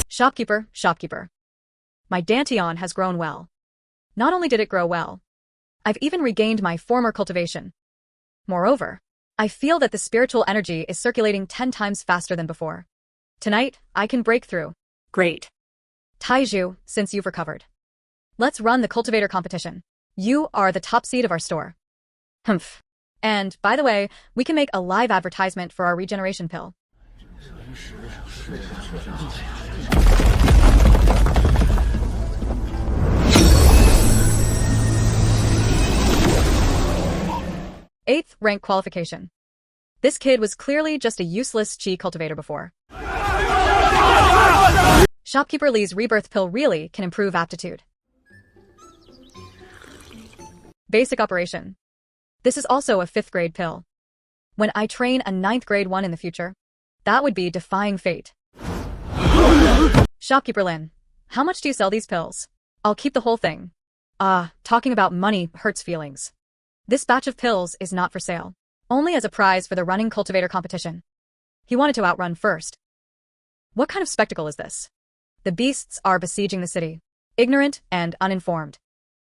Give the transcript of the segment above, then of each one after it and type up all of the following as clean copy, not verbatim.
Shopkeeper, shopkeeper. My dantian has grown well. Not only did it grow well, I've even regained my former cultivation. Moreover, I feel that the spiritual energy is circulating 10 times faster than before. Tonight, I can break through. Great. Taiju, since you've recovered, let's run the cultivator competition. You are the top seed of our store. Humph. And, by the way, we can make a live advertisement for our regeneration pill. Eighth rank qualification. This kid was clearly just a useless chi cultivator before. Shopkeeper Lee's rebirth pill really can improve aptitude. Basic operation. This is also a 5th grade pill. When I train a 9th grade one in the future, that would be defying fate. Shopkeeper Lin, how much do you sell these pills? I'll keep the whole thing. Talking about money hurts feelings. This batch of pills is not for sale. Only as a prize for the running cultivator competition. He wanted to outrun first. What kind of spectacle is this? The beasts are besieging the city, ignorant and uninformed.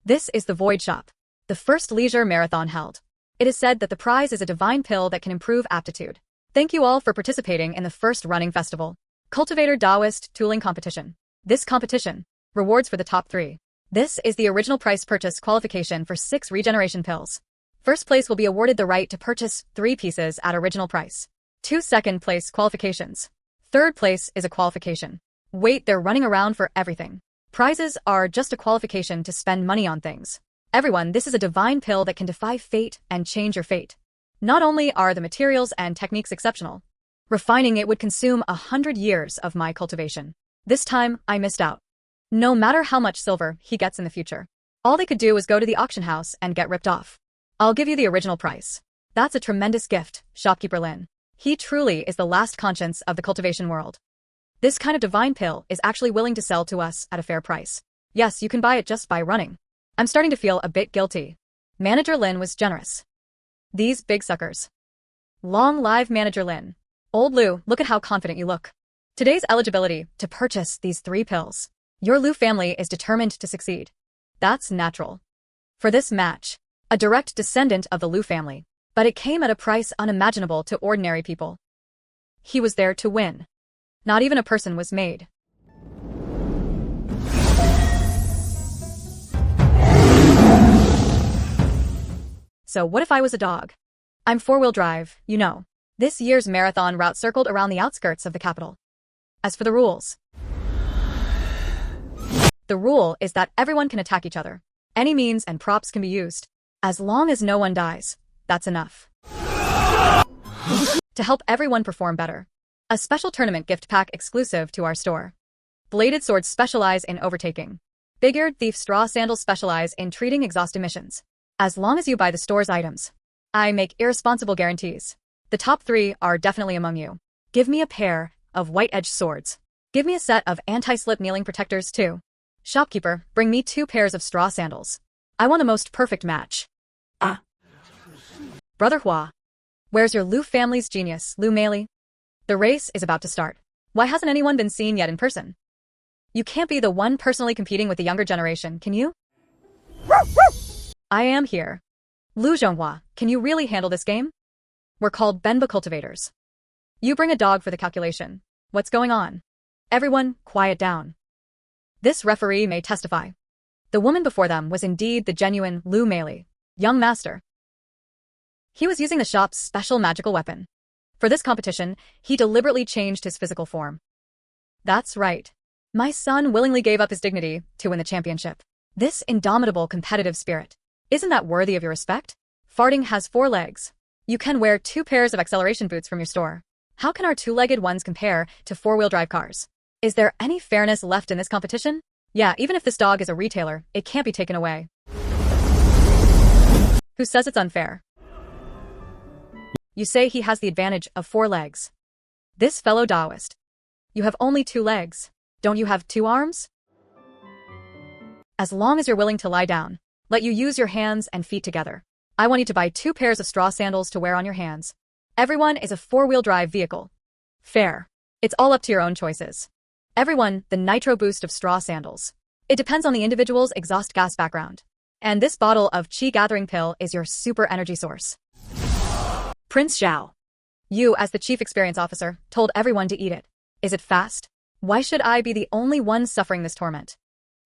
This is the Void Shop, the first leisure marathon held. It is said that the prize is a divine pill that can improve aptitude. Thank you all for participating in the first running festival. Cultivator Taoist Tooling Competition. This competition, rewards for the top 3. This is the original price purchase qualification for 6 regeneration pills. First place will be awarded the right to purchase 3 pieces at original price. 2 second place qualifications. Third place is a qualification. Wait, they're running around for everything. Prizes are just a qualification to spend money on things. Everyone, this is a divine pill that can defy fate and change your fate. Not only are the materials and techniques exceptional, refining it would consume 100 years of my cultivation. This time, I missed out. No matter how much silver he gets in the future, all they could do was go to the auction house and get ripped off. I'll give you the original price. That's a tremendous gift, Shopkeeper Lin. He truly is the last conscience of the cultivation world. This kind of divine pill is actually willing to sell to us at a fair price. Yes, you can buy it just by running. I'm starting to feel a bit guilty. Manager Lin was generous. These big suckers. Long live Manager Lin. Old Lu, look at how confident you look. Today's eligibility to purchase these 3 pills. Your Lu family is determined to succeed. That's natural. For this match, a direct descendant of the Lu family, but it came at a price unimaginable to ordinary people. He was there to win. Not even a person was made. So what if I was a dog? I'm 4-wheel drive, you know. This year's marathon route circled around the outskirts of the capital. As for the rules, the rule is that everyone can attack each other. Any means and props can be used. As long as no one dies, that's enough. To help everyone perform better, a special tournament gift pack exclusive to our store. Bladed swords specialize in overtaking. Big-eared thief straw sandals specialize in treating exhaust emissions. As long as you buy the store's items, I make irresponsible guarantees. The top 3 are definitely among you. Give me a pair of white-edged swords. Give me a set of anti-slip kneeling protectors too. Shopkeeper, bring me 2 pairs of straw sandals. I want the most perfect match. Brother Hua, where's your Lu family's genius, Lu Meili? The race is about to start. Why hasn't anyone been seen yet in person? You can't be the one personally competing with the younger generation, can you? I am here. Lu Zhonghua, can you really handle this game? We're called Benba cultivators. You bring a dog for the calculation. What's going on? Everyone, quiet down. This referee may testify. The woman before them was indeed the genuine Lu Meili, young master. He was using the shop's special magical weapon. For this competition, he deliberately changed his physical form. That's right. My son willingly gave up his dignity to win the championship. This indomitable competitive spirit. Isn't that worthy of your respect? Farting has 4 legs. You can wear 2 pairs of acceleration boots from your store. How can our 2-legged ones compare to 4-wheel drive cars? Is there any fairness left in this competition? Yeah, even if this dog is a retailer, it can't be taken away. Who says it's unfair? You say he has the advantage of 4 legs. This fellow Taoist. You have only 2 legs. Don't you have 2 arms? As long as you're willing to lie down, let you use your hands and feet together. I want you to buy 2 pairs of straw sandals to wear on your hands. Everyone is a 4-wheel drive vehicle. Fair. It's all up to your own choices. Everyone, the nitro boost of straw sandals. It depends on the individual's exhaust gas background. And this bottle of Qi gathering pill is your super energy source. Prince Zhao. You, as the chief experience officer, told everyone to eat it. Is it fast? Why should I be the only one suffering this torment?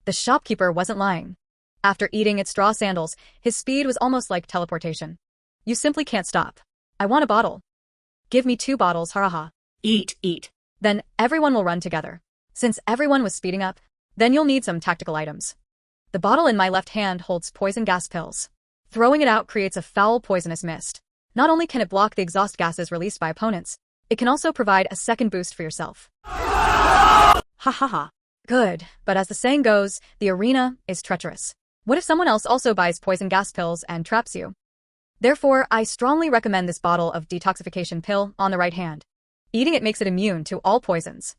The shopkeeper wasn't lying. After eating its straw sandals, his speed was almost like teleportation. You simply can't stop. I want a bottle. Give me 2 bottles, haraha. Eat. Then everyone will run together. Since everyone was speeding up, then you'll need some tactical items. The bottle in my left hand holds poison gas pills. Throwing it out creates a foul poisonous mist. Not only can it block the exhaust gases released by opponents, it can also provide a second boost for yourself. Ha ha ha. Good, but as the saying goes, the arena is treacherous. What if someone else also buys poison gas pills and traps you? Therefore, I strongly recommend this bottle of detoxification pill on the right hand. Eating it makes it immune to all poisons.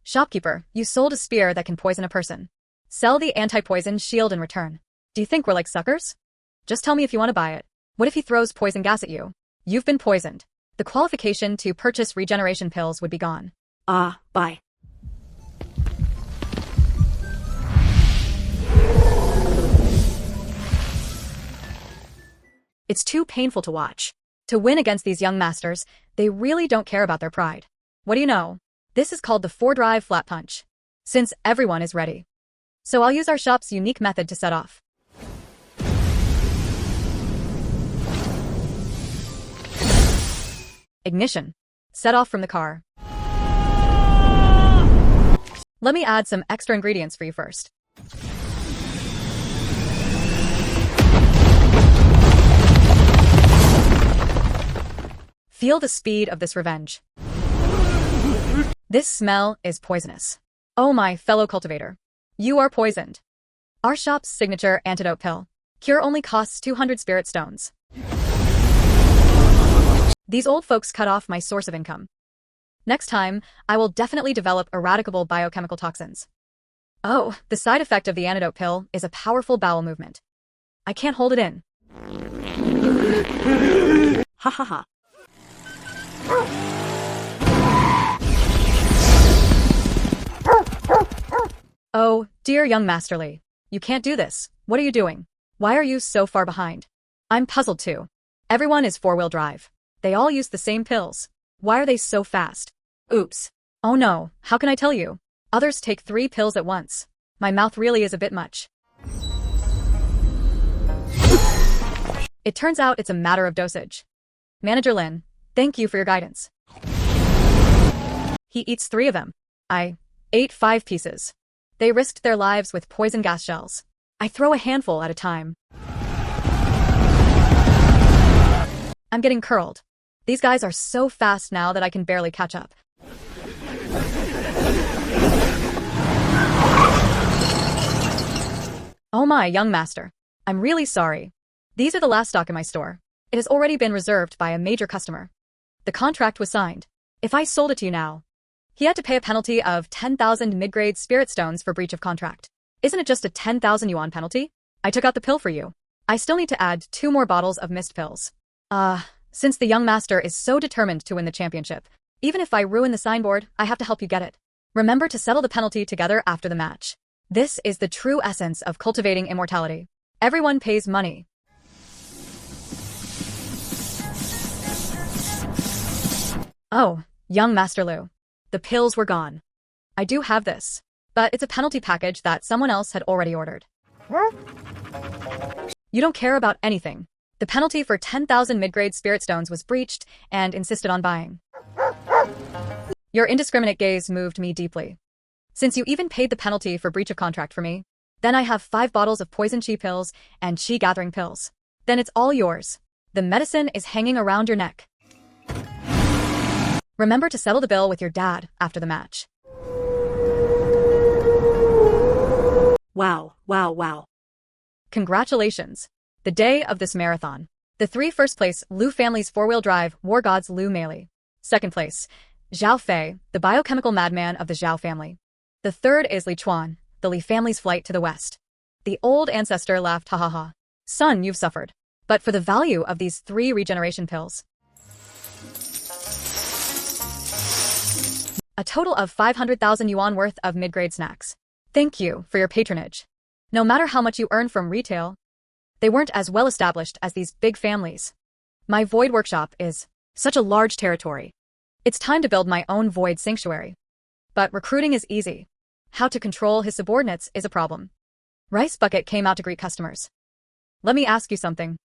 Shopkeeper, you sold a spear that can poison a person. Sell the anti-poison shield in return. Do you think we're like suckers? Just tell me if you want to buy it. What if he throws poison gas at you? You've been poisoned. The qualification to purchase regeneration pills would be gone. Buy. It's too painful to watch. To win against these young masters, they really don't care about their pride. What do you know? This is called the 4-drive flat punch. Since everyone is ready. So I'll use our shop's unique method to set off. Ignition. Set off from the car. Let me add some extra ingredients for you first. Feel the speed of this revenge. This smell is poisonous. Oh my fellow cultivator. You are poisoned. Our shop's signature antidote pill. Cure only costs 200 spirit stones. These old folks cut off my source of income. Next time, I will definitely develop eradicable biochemical toxins. Oh, the side effect of the antidote pill is a powerful bowel movement. I can't hold it in. Ha ha ha. Oh, dear young Masterly. You can't do this. What are you doing? Why are you so far behind? I'm puzzled too. Everyone is 4-wheel drive. They all use the same pills. Why are they so fast? Oops. Oh no, how can I tell you? Others take 3 pills at once. My mouth really is a bit much. It turns out it's a matter of dosage. Manager Lin, thank you for your guidance. He eats 3 of them. I ate 5 pieces. They risked their lives with poison gas shells. I throw a handful at a time. I'm getting curled. These guys are so fast now that I can barely catch up. Oh my, young master. I'm really sorry. These are the last stock in my store. It has already been reserved by a major customer. The contract was signed. If I sold it to you now, he had to pay a penalty of 10,000 mid-grade spirit stones for breach of contract. Isn't it just a 10,000 yuan penalty? I took out the pill for you. I still need to add 2 more bottles of mist pills. Since the young master is so determined to win the championship, even if I ruin the signboard, I have to help you get it. Remember to settle the penalty together after the match. This is the true essence of cultivating immortality. Everyone pays money. Oh, young Master Liu. The pills were gone. I do have this, but it's a penalty package that someone else had already ordered. You don't care about anything. The penalty for 10,000 mid-grade spirit stones was breached and insisted on buying. Your indiscriminate gaze moved me deeply. Since you even paid the penalty for breach of contract for me, then I have 5 bottles of poison Qi pills and Qi gathering pills. Then it's all yours. The medicine is hanging around your neck. Remember to settle the bill with your dad after the match. Wow. Congratulations. The day of this marathon. The 3 first place Liu family's 4-wheel drive war gods Liu Meili. Second place, Zhao Fei, the biochemical madman of the Zhao family. The third is Li Chuan, the Li family's flight to the west. The old ancestor laughed ha ha ha. Son, you've suffered. But for the value of these 3 regeneration pills. A total of 500,000 yuan worth of mid-grade snacks. Thank you for your patronage. No matter how much you earn from retail, they weren't as well established as these big families. My void workshop is such a large territory. It's time to build my own void sanctuary. But recruiting is easy. How to control his subordinates is a problem. Rice Bucket came out to greet customers. Let me ask you something.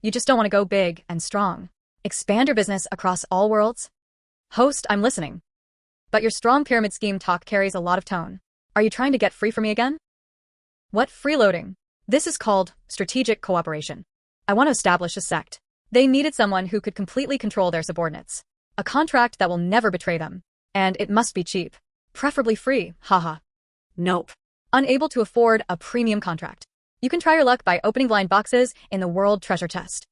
You just don't want to go big and strong. Expand your business across all worlds? Host, I'm listening. But your strong pyramid scheme talk carries a lot of tone. Are you trying to get free from me again? What freeloading? This is called strategic cooperation. I want to establish a sect. They needed someone who could completely control their subordinates. A contract that will never betray them. And it must be cheap. Preferably free, haha. Nope. Unable to afford a premium contract. You can try your luck by opening blind boxes in the world treasure chest.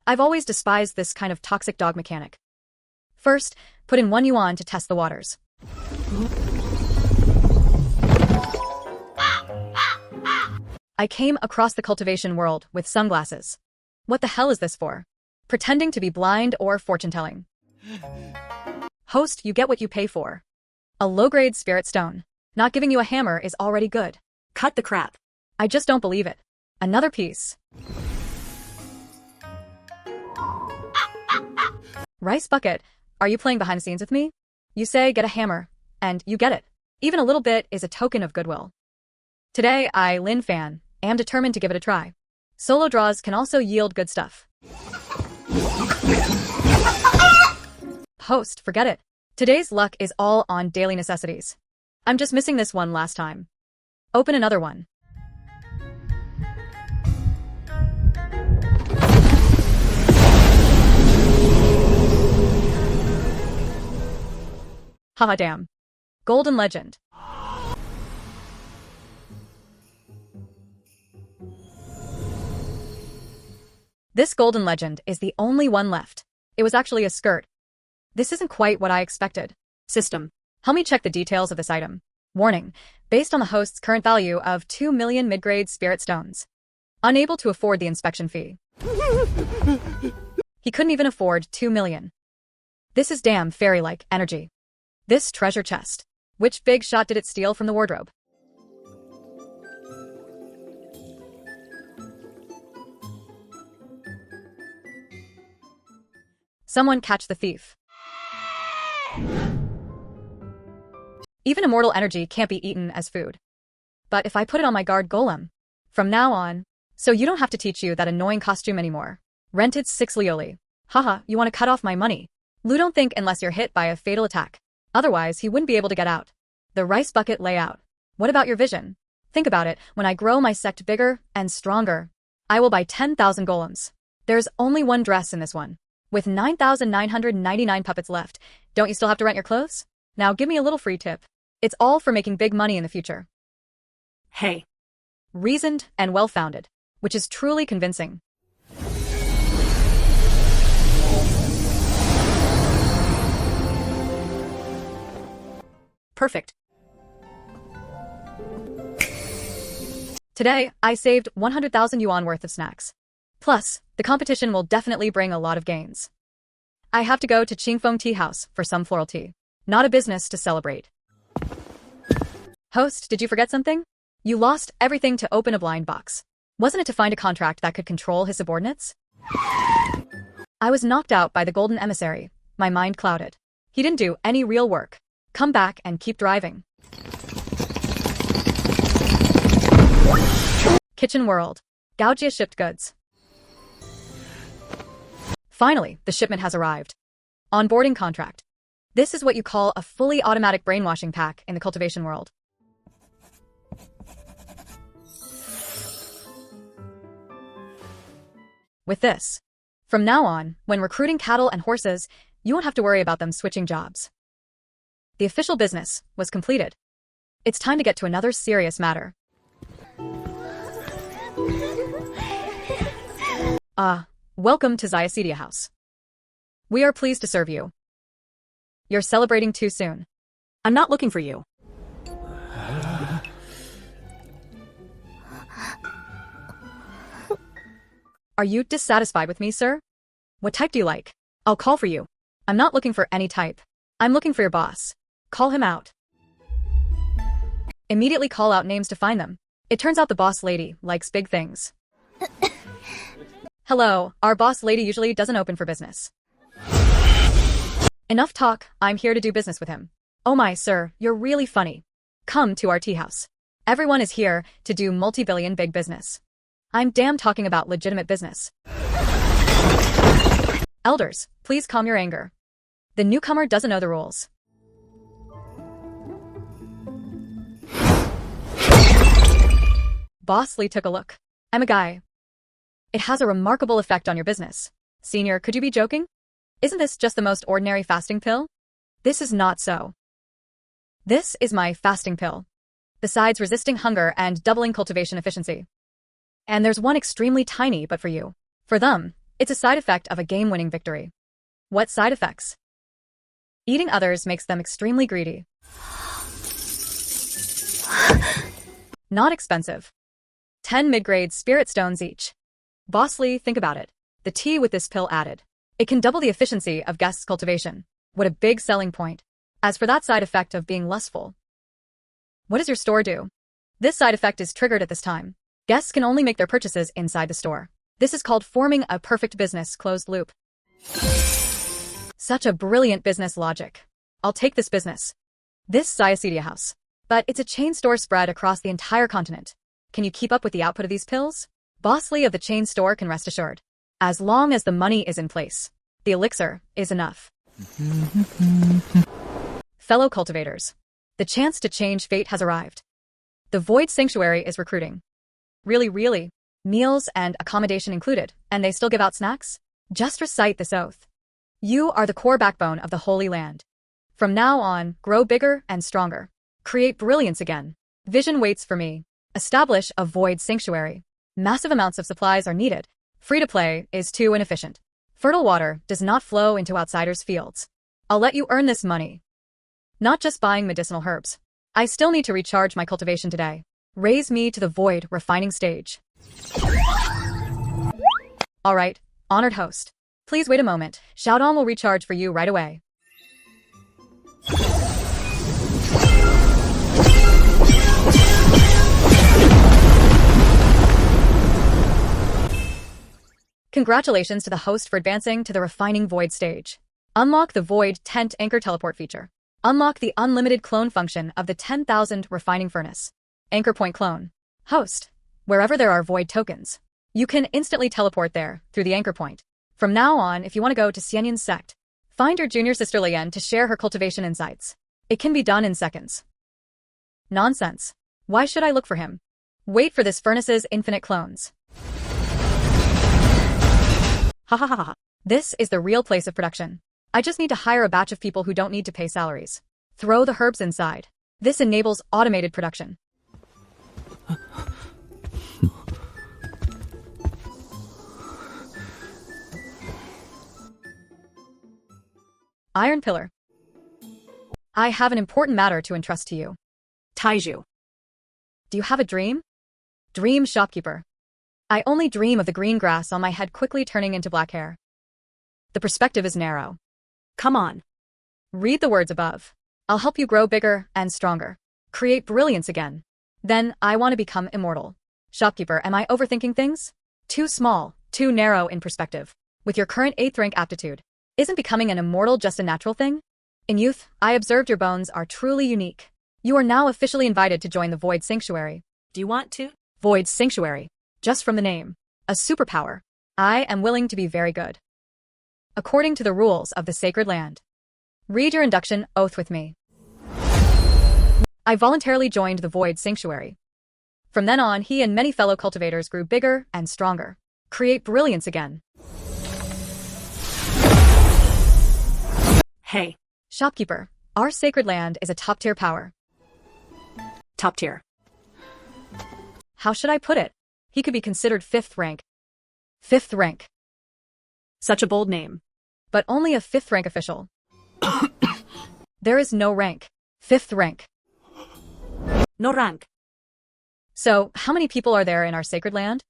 I've always despised this kind of toxic dog mechanic. First, put in 1 yuan to test the waters. I came across the cultivation world with sunglasses. What the hell is this for? Pretending to be blind or fortune-telling? Host, you get what you pay for. A low-grade spirit stone. Not giving you a hammer is already good. Cut the crap. I just don't believe it. Another piece. Rice Bucket, are you playing behind the scenes with me? You say get a hammer, and you get it. Even a little bit is a token of goodwill. Today, I, Lin Fan, am determined to give it a try. Solo draws can also yield good stuff. Host, forget it. Today's luck is all on daily necessities. I'm just missing this one last time. Open another one. Haha damn. Golden Legend. This Golden Legend is the only one left. It was actually a skirt. This isn't quite what I expected. System. Help me check the details of this item. Warning. Based on the host's current value of 2 million mid-grade spirit stones. Unable to afford the inspection fee. He couldn't even afford 2 million. This is damn fairy-like energy. This treasure chest. Which big shot did it steal from the wardrobe? Someone catch the thief. Even immortal energy can't be eaten as food. But if I put it on my guard golem, from now on, so you don't have to teach you that annoying costume anymore. Rented 6 lioli. Haha, you want to cut off my money. Lu don't think unless you're hit by a fatal attack. Otherwise, he wouldn't be able to get out. The Rice Bucket layout. What about your vision? Think about it, when I grow my sect bigger and stronger, I will buy 10,000 golems. There's only one dress in this one. With 9,999 puppets left, don't you still have to rent your clothes? Now give me a little free tip. It's all for making big money in the future. Hey. Reasoned and well-founded, which is truly convincing. Perfect. Today, I saved 100,000 yuan worth of snacks. Plus, the competition will definitely bring a lot of gains. I have to go to Qingfeng Tea House for some floral tea. Not a business to celebrate. Host, did you forget something? You lost everything to open a blind box. Wasn't it to find a contract that could control his subordinates? I was knocked out by the golden emissary. My mind clouded. He didn't do any real work. Come back and keep driving. Kitchen World. Gaojia shipped goods. Finally, the shipment has arrived. Onboarding contract. This is what you call a fully automatic brainwashing pack in the cultivation world. With this, from now on, when recruiting cattle and horses, you won't have to worry about them switching jobs. The official business was completed. It's time to get to another serious matter. Welcome to Zyacedia House. We are pleased to serve you. You're celebrating too soon. I'm not looking for you. Are you dissatisfied with me, sir? What type do you like? I'll call for you. I'm not looking for any type. I'm looking for your boss. Call him out. Immediately call out names to find them. It turns out the boss lady likes big things. Hello, our boss lady usually doesn't open for business. Enough talk, I'm here to do business with him. Oh my, sir, you're really funny. Come to our tea house. Everyone is here to do multi-billion big business. I'm damn talking about legitimate business. Elders, please calm your anger. The newcomer doesn't know the rules. Boss Lee took a look. I'm a guy. It has a remarkable effect on your business. Senior, could you be joking? Isn't this just the most ordinary fasting pill? This is not so. This is my fasting pill. Besides resisting hunger and doubling cultivation efficiency. And there's one extremely tiny but for you. For them, it's a side effect of a game-winning victory. What side effects? Eating others makes them extremely greedy. Not expensive. 10 mid-grade spirit stones each. Boss Lee, think about it. The tea with this pill added. It can double the efficiency of guests' cultivation. What a big selling point. As for that side effect of being lustful. What does your store do? This side effect is triggered at this time. Guests can only make their purchases inside the store. This is called forming a perfect business closed loop. Such a brilliant business logic. I'll take this business. This Sciacedia house. But it's a chain store spread across the entire continent. Can you keep up with the output of these pills? Boss Lee of the chain store can rest assured. As long as the money is in place, the elixir is enough. Fellow cultivators, the chance to change fate has arrived. The Void Sanctuary is recruiting. Really? Meals and accommodation included, and they still give out snacks? Just recite this oath. You are the core backbone of the Holy Land. From now on, grow bigger and stronger. Create brilliance again. Vision waits for me. Establish a Void Sanctuary. Massive amounts of supplies are needed. Free-to-play is too inefficient. Fertile water does not flow into outsiders' fields. I'll let you earn this money. Not just buying medicinal herbs. I still need to recharge my cultivation today. Raise me to the void refining stage. All right, honored host. Please wait a moment. Xiaodong will recharge for you right away. Congratulations to the host for advancing to the refining void stage. Unlock the void tent anchor teleport feature. Unlock the unlimited clone function of the 10,000 refining furnace. Anchor point clone. Host. Wherever there are void tokens, you can instantly teleport there through the anchor point. From now on, if you want to go to Xianyan's sect, find your junior sister Lian to share her cultivation insights. It can be done in seconds. Nonsense. Why should I look for him? Wait for this furnace's infinite clones. Ha ha ha ha. This is the real place of production. I just need to hire a batch of people who don't need to pay salaries. Throw the herbs inside. This enables automated production. Iron Pillar. I have an important matter to entrust to you. Taiju. Do you have a dream? Dream, shopkeeper. I only dream of the green grass on my head quickly turning into black hair. The perspective is narrow. Come on. Read the words above. I'll help you grow bigger and stronger. Create brilliance again. Then I want to become immortal. Shopkeeper, am I overthinking things? Too small, too narrow in perspective. With your current 8th rank aptitude, isn't becoming an immortal just a natural thing? In youth, I observed your bones are truly unique. You are now officially invited to join the Void Sanctuary. Do you want to? Void Sanctuary. Just from the name. A superpower. I am willing to be very good. According to the rules of the sacred land. Read your induction oath with me. I voluntarily joined the Void Sanctuary. From then on, he and many fellow cultivators grew bigger and stronger. Create brilliance again. Hey. Shopkeeper, our sacred land is a top-tier power. Top tier. How should I put it? He could be considered 5th rank. 5th rank. Such a bold name. But only a 5th rank official. There is no rank. 5th rank. No rank. So, how many people are there in our sacred land?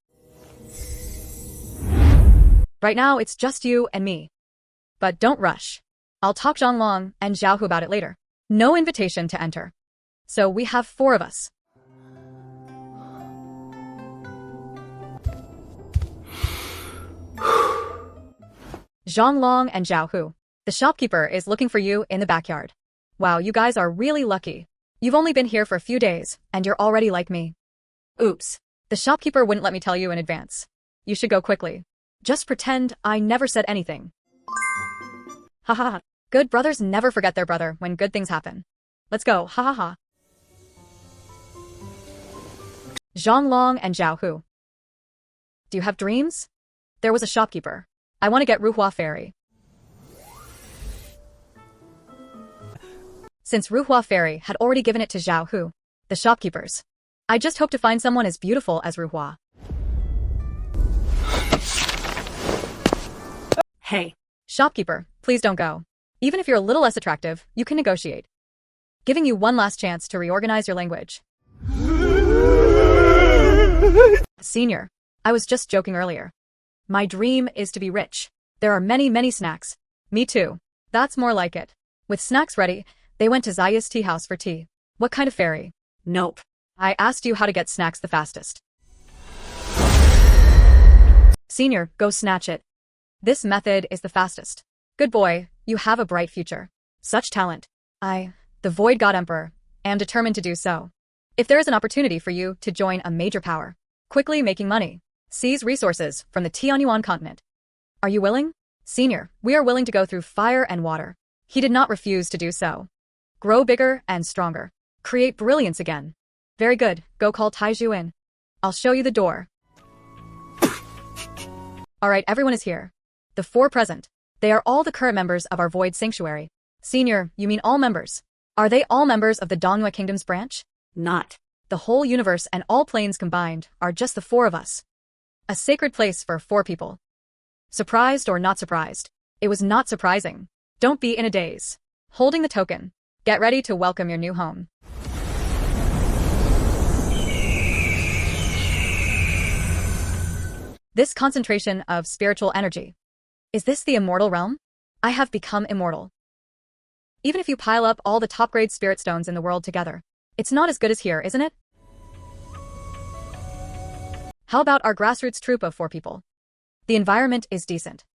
Right now, it's just you and me. But don't rush. I'll talk Zhonglong and Xiaohu about it later. No invitation to enter. So we have 4 of us. Zhonglong and Xiaohu. The shopkeeper is looking for you in the backyard. Wow, you guys are really lucky. You've only been here for a few days, and you're already like me. Oops. The shopkeeper wouldn't let me tell you in advance. You should go quickly. Just pretend I never said anything. Haha. Good brothers never forget their brother when good things happen. Let's go, ha ha ha. Zhonglong and Xiaohu. Do you have dreams? There was a shopkeeper. I want to get Ruhua Fairy. Since Ruhua Fairy had already given it to Xiaohu, the shopkeepers, I just hope to find someone as beautiful as Ruhua. Hey. Shopkeeper, please don't go. Even if you're a little less attractive, you can negotiate. Giving you one last chance to reorganize your language. Senior, I was just joking earlier. My dream is to be rich. There are many, many snacks. Me too. That's more like it. With snacks ready, they went to Zaya's tea house for tea. What kind of fairy? Nope. I asked you how to get snacks the fastest. Senior, go snatch it. This method is the fastest. Good boy, you have a bright future. Such talent. I, the Void God Emperor, am determined to do so. If there is an opportunity for you to join a major power, quickly making money, seize resources from the Tianyuan continent. Are you willing? Senior, we are willing to go through fire and water. He did not refuse to do so. Grow bigger and stronger. Create brilliance again. Very good, go call Taiju in. I'll show you the door. Alright, everyone is here. The 4 present. They are all the current members of our Void Sanctuary. Senior, you mean all members? Are they all members of the Donghua Kingdom's branch? Not. The whole universe and all planes combined are just the 4 of us. A sacred place for 4 people. Surprised or not surprised? It was not surprising. Don't be in a daze. Holding the token. Get ready to welcome your new home. This concentration of spiritual energy. Is this the immortal realm? I have become immortal. Even if you pile up all the top-grade spirit stones in the world together, it's not as good as here, isn't it? How about our grassroots troop of 4 people? The environment is decent.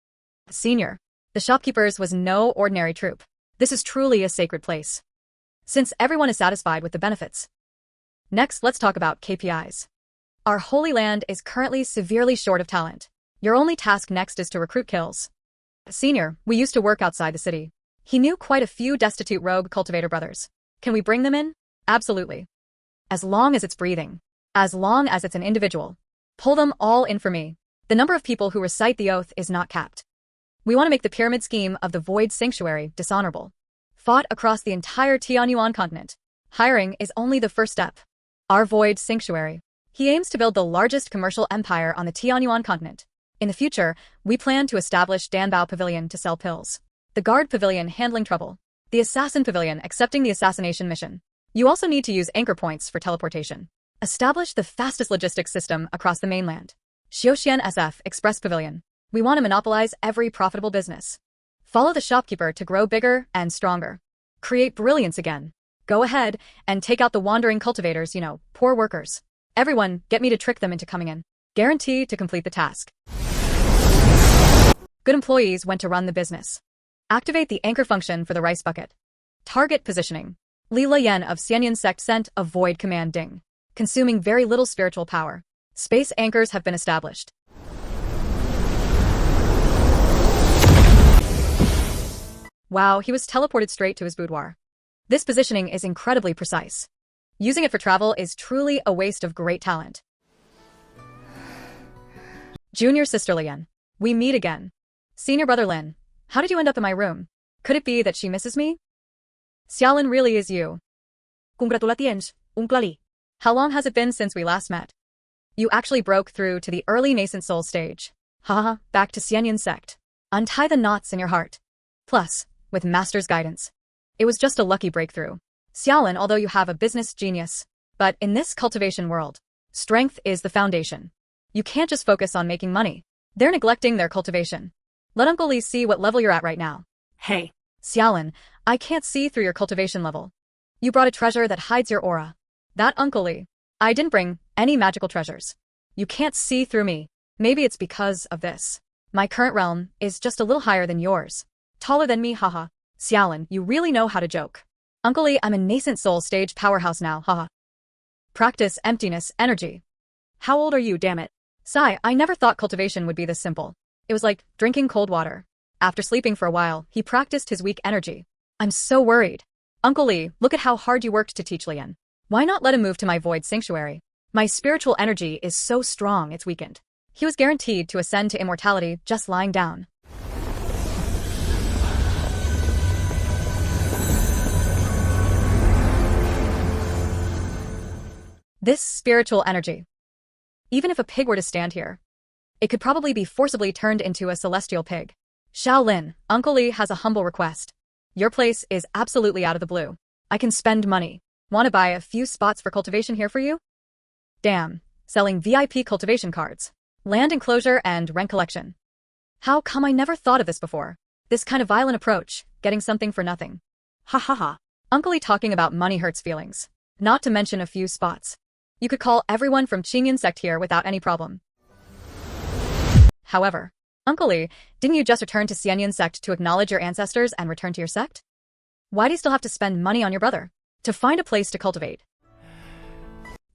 Senior, the shopkeepers was no ordinary troop. This is truly a sacred place. Since everyone is satisfied with the benefits. Next, let's talk about KPIs. Our Holy Land is currently severely short of talent. Your only task next is to recruit kills. Senior, we used to work outside the city. He knew quite a few destitute rogue cultivator brothers. Can we bring them in? Absolutely. As long as it's breathing. As long as it's an individual. Pull them all in for me. The number of people who recite the oath is not capped. We want to make the pyramid scheme of the Void Sanctuary dishonorable. Fought across the entire Tianyuan continent. Hiring is only the first step. Our Void Sanctuary. He aims to build the largest commercial empire on the Tianyuan continent. In the future, we plan to establish Danbao Pavilion to sell pills. The Guard Pavilion handling trouble. The Assassin Pavilion accepting the assassination mission. You also need to use anchor points for teleportation. Establish the fastest logistics system across the mainland. Xiaoxian SF Express Pavilion. We want to monopolize every profitable business. Follow the shopkeeper to grow bigger and stronger. Create brilliance again. Go ahead and take out the wandering cultivators, poor workers. Everyone, get me to trick them into coming in. Guarantee to complete the task. Good employees went to run the business. Activate the anchor function for the rice bucket. Target positioning. Lila Yen of Xianyan sect sent a void command ding. Consuming very little spiritual power. Space anchors have been established. Wow, he was teleported straight to his boudoir. This positioning is incredibly precise. Using it for travel is truly a waste of great talent. Junior sister Lian. We meet again. Senior brother Lin. How did you end up in my room? Could it be that she misses me? Xiaolin really is you. Congratulations, Uncle. How long has it been since we last met? You actually broke through to the early nascent soul stage. Haha, back to Xianyan sect. Untie the knots in your heart. Plus, with master's guidance. It was just a lucky breakthrough. Xiaolin, although you have a business genius, but in this cultivation world, strength is the foundation. You can't just focus on making money. They're neglecting their cultivation. Let Uncle Lee see what level you're at right now. Hey. Xiaolin, I can't see through your cultivation level. You brought a treasure that hides your aura. That Uncle Lee. I didn't bring any magical treasures. You can't see through me. Maybe it's because of this. My current realm is just a little higher than yours. Taller than me, haha. Xiaolin, you really know how to joke. Uncle Lee, I'm a nascent soul stage powerhouse now, haha. Practice emptiness energy. How old are you, damn it? Sigh, I never thought cultivation would be this simple. It was like drinking cold water. After sleeping for a while, he practiced his weak energy. I'm so worried. Uncle Lee, look at how hard you worked to teach Lian. Why not let him move to my void sanctuary? My spiritual energy is so strong it's weakened. He was guaranteed to ascend to immortality just lying down. This spiritual energy. Even if a pig were to stand here, it could probably be forcibly turned into a celestial pig. Shaolin, Uncle Lee has a humble request. Your place is absolutely out of the blue. I can spend money. Want to buy a few spots for cultivation here for you? Damn, selling VIP cultivation cards, land enclosure and rent collection. How come I never thought of this before? This kind of violent approach, getting something for nothing. Ha ha ha. Uncle Lee talking about money hurts feelings. Not to mention a few spots. You could call everyone from Qingyan sect here without any problem. However, Uncle Lee, didn't you just return to Xianyan sect to acknowledge your ancestors and return to your sect? Why do you still have to spend money on your brother? To find a place to cultivate.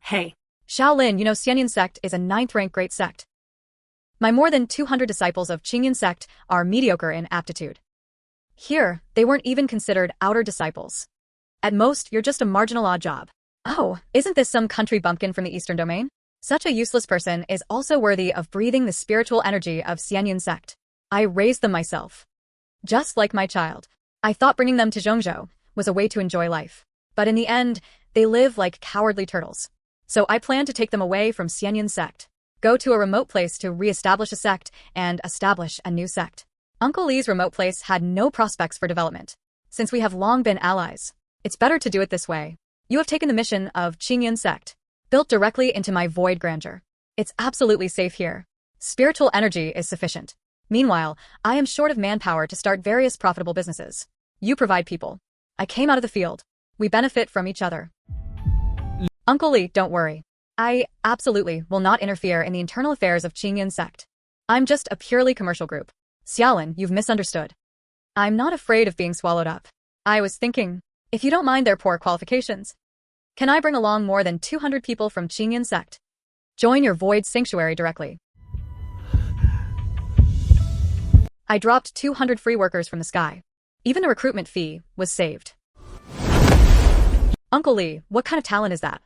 Hey. Shaolin, you know Xianyan sect is a 9th rank great sect. My more than 200 disciples of Qingyan sect are mediocre in aptitude. Here, they weren't even considered outer disciples. At most, you're just a marginal odd job. Oh, isn't this some country bumpkin from the Eastern Domain? Such a useless person is also worthy of breathing the spiritual energy of Xianyan sect. I raised them myself. Just like my child. I thought bringing them to Zhongzhou was a way to enjoy life. But in the end, they live like cowardly turtles. So I plan to take them away from Xianyan sect. Go to a remote place to re-establish a sect and establish a new sect. Uncle Lee's remote place had no prospects for development. Since we have long been allies, it's better to do it this way. You have taken the mission of Qingyan sect, built directly into my void grandeur. It's absolutely safe here. Spiritual energy is sufficient. Meanwhile, I am short of manpower to start various profitable businesses. You provide people. I came out of the field. We benefit from each other. Uncle Lee, don't worry. I absolutely will not interfere in the internal affairs of Qingyan sect. I'm just a purely commercial group. Xiaolin, you've misunderstood. I'm not afraid of being swallowed up. I was thinking, if you don't mind their poor qualifications, can I bring along more than 200 people from Qingyan sect? Join your void sanctuary directly. I dropped 200 free workers from the sky. Even a recruitment fee was saved. Uncle Lee, what kind of talent is that?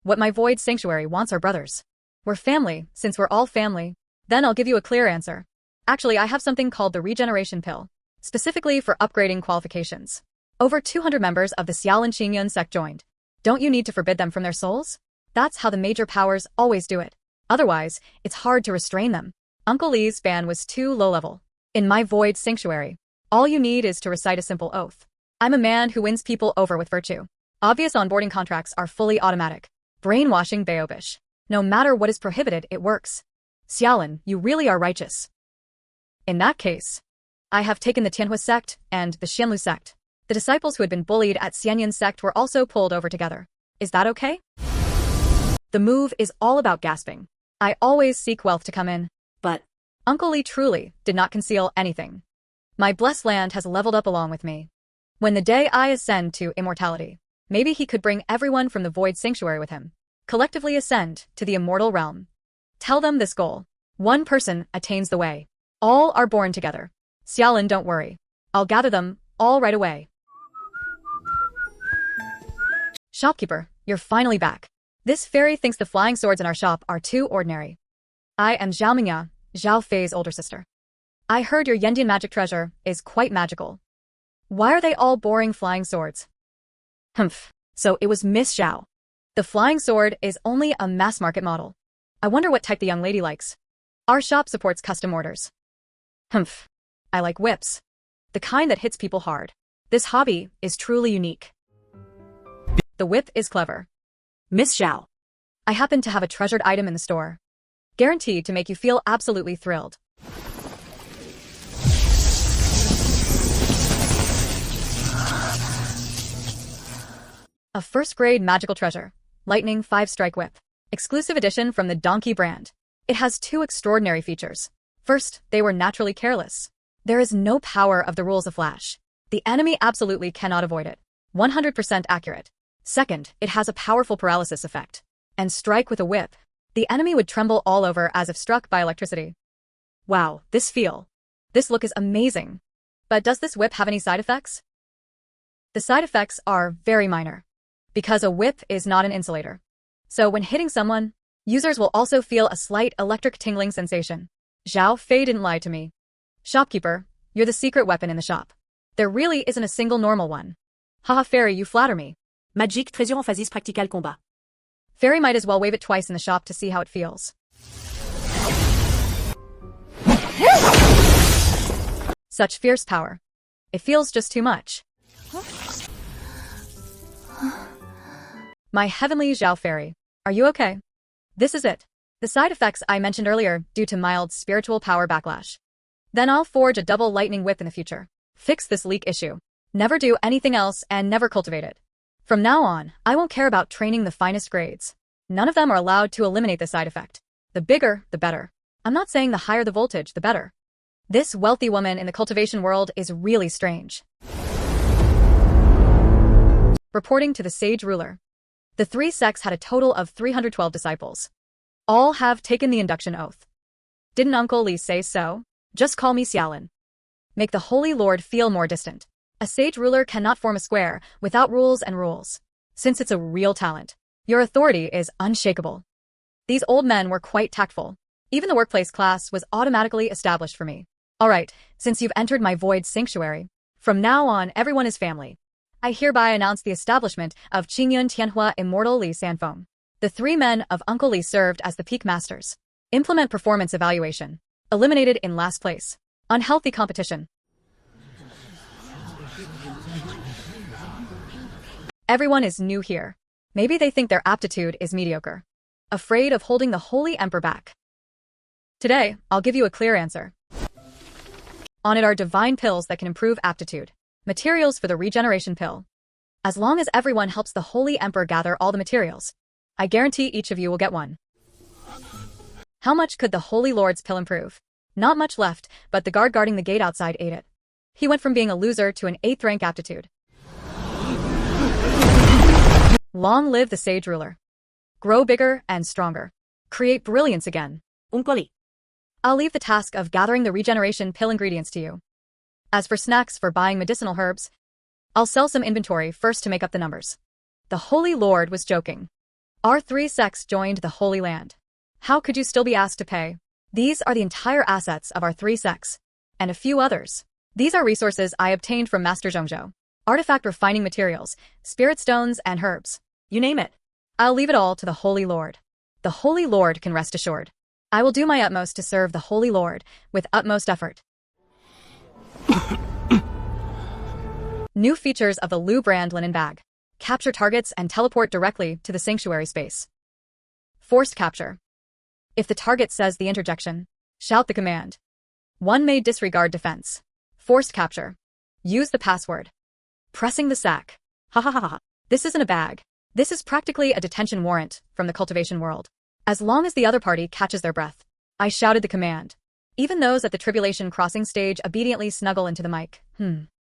What my void sanctuary wants are brothers. We're family, since we're all family. Then I'll give you a clear answer. Actually, I have something called the regeneration pill, specifically for upgrading qualifications. Over 200 members of the Xiaolin Qingyan sect joined. Don't you need to forbid them from their souls? That's how the major powers always do it. Otherwise, it's hard to restrain them. Uncle Lee's ban was too low-level. In my void sanctuary, all you need is to recite a simple oath. I'm a man who wins people over with virtue. Obvious onboarding contracts are fully automatic. Brainwashing Baobish. No matter what is prohibited, it works. Xiaolin, you really are righteous. In that case, I have taken the Tianhua sect and the Xianlu sect. The disciples who had been bullied at Xianyan sect were also pulled over together. Is that okay? The move is all about gasping. I always seek wealth to come in. But Uncle Lee truly did not conceal anything. My blessed land has leveled up along with me. When the day I ascend to immortality, maybe he could bring everyone from the void sanctuary with him. Collectively ascend to the immortal realm. Tell them this goal. One person attains the way. All are born together. Xiaolin, don't worry. I'll gather them all right away. Shopkeeper, you're finally back. This fairy thinks the flying swords in our shop are too ordinary. I am Zhao Mingya, Zhao Fei's older sister. I heard your Yandian magic treasure is quite magical. Why are they all boring flying swords? Humph, so it was Miss Zhao. The flying sword is only a mass market model. I wonder what type the young lady likes. Our shop supports custom orders. Humph, I like whips. The kind that hits people hard. This hobby is truly unique. The whip is clever. Miss Zhao, I happen to have a treasured item in the store. Guaranteed to make you feel absolutely thrilled. A first-grade magical treasure. Lightning 5-strike whip. Exclusive edition from the Donghua brand. It has 2 extraordinary features. First, they were naturally careless. There is no power of the rules of Flash. The enemy absolutely cannot avoid it. 100% accurate. Second, it has a powerful paralysis effect. And strike with a whip. The enemy would tremble all over as if struck by electricity. Wow, this look is amazing. But does this whip have any side effects? The side effects are very minor. Because a whip is not an insulator. So when hitting someone, users will also feel a slight electric tingling sensation. Zhao Fei didn't lie to me. Shopkeeper, you're the secret weapon in the shop. There really isn't a single normal one. Haha Fairy, you flatter me. Magique trésor en phasis practical combat. Fairy might as well wave it twice in the shop to see how it feels. Such fierce power. It feels just too much. My heavenly Zhao Fairy, are you okay? This is it. The side effects I mentioned earlier due to mild spiritual power backlash. Then I'll forge a double lightning whip in the future. Fix this leak issue. Never do anything else and never cultivate it. From now on, I won't care about training the finest grades. None of them are allowed to eliminate the side effect. The bigger, the better. I'm not saying the higher the voltage, the better. This wealthy woman in the cultivation world is really strange. Reporting to the sage ruler. The 3 sects had a total of 312 disciples. All have taken the induction oath. Didn't Uncle Li say so? Just call me Xiaolin. Make the Holy Lord feel more distant. A sage ruler cannot form a square without rules and rules. Since it's a real talent, your authority is unshakable. These old men were quite tactful. Even the workplace class was automatically established for me. Alright, since you've entered my void sanctuary, from now on everyone is family. I hereby announce the establishment of Qingyun Tianhua Immortal Li Sanfeng. The 3 men of Uncle Li served as the peak masters. Implement performance evaluation. Eliminated in last place. Unhealthy competition. Everyone is new here. Maybe they think their aptitude is mediocre. Afraid of holding the Holy Emperor back. Today, I'll give you a clear answer. On it are divine pills that can improve aptitude. Materials for the regeneration pill. As long as everyone helps the Holy Emperor gather all the materials, I guarantee each of you will get one. How much could the Holy Lord's pill improve? Not much left, but the guard guarding the gate outside ate it. He went from being a loser to an 8th rank aptitude. Long live the sage ruler. Grow bigger and stronger. Create brilliance again. Uncle Li. I'll leave the task of gathering the regeneration pill ingredients to you. As for snacks for buying medicinal herbs, I'll sell some inventory first to make up the numbers. The Holy Lord was joking. Our 3 sects joined the Holy Land. How could you still be asked to pay? These are the entire assets of our 3 sects. And a few others. These are resources I obtained from Master Zhongzhou. Artifact refining materials, spirit stones, and herbs. You name it. I'll leave it all to the Holy Lord. The Holy Lord can rest assured. I will do my utmost to serve the Holy Lord with utmost effort. New features of the Lu brand linen bag. Capture targets and teleport directly to the sanctuary space. Forced capture. If the target says the interjection, shout the command. One may disregard defense. Forced capture. Use the password. Pressing the sack. Ha ha ha ha. This isn't a bag. This is practically a detention warrant from the cultivation world. As long as the other party catches their breath. I shouted the command. Even those at the tribulation crossing stage obediently snuggle into the mic.